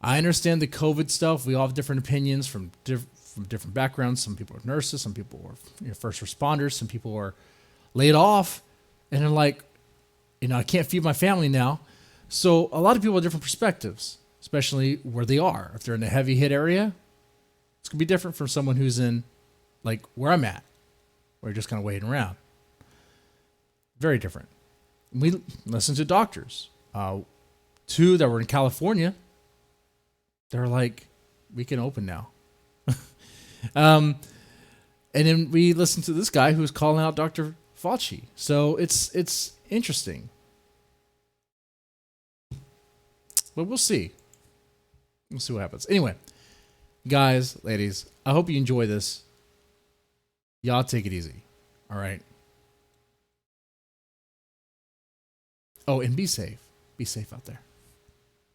I understand the COVID stuff. We all have different opinions from different backgrounds. Some people are nurses. Some people are first responders. Some people are laid off. And they're like, I can't feed my family now. So a lot of people have different perspectives, especially where they are. If they're in a heavy hit area, it's going to be different from someone who's in, like, where I'm at, where you're just kind of waiting around. Very different. We listen to doctors. Two that were in California, they're like, we can open now. And then we listen to this guy who's calling out Dr. Fauci. So it's interesting. But we'll see. We'll see what happens. Anyway, guys, ladies, I hope you enjoy this. Y'all take it easy. All right. Oh, and be safe. Be safe out there.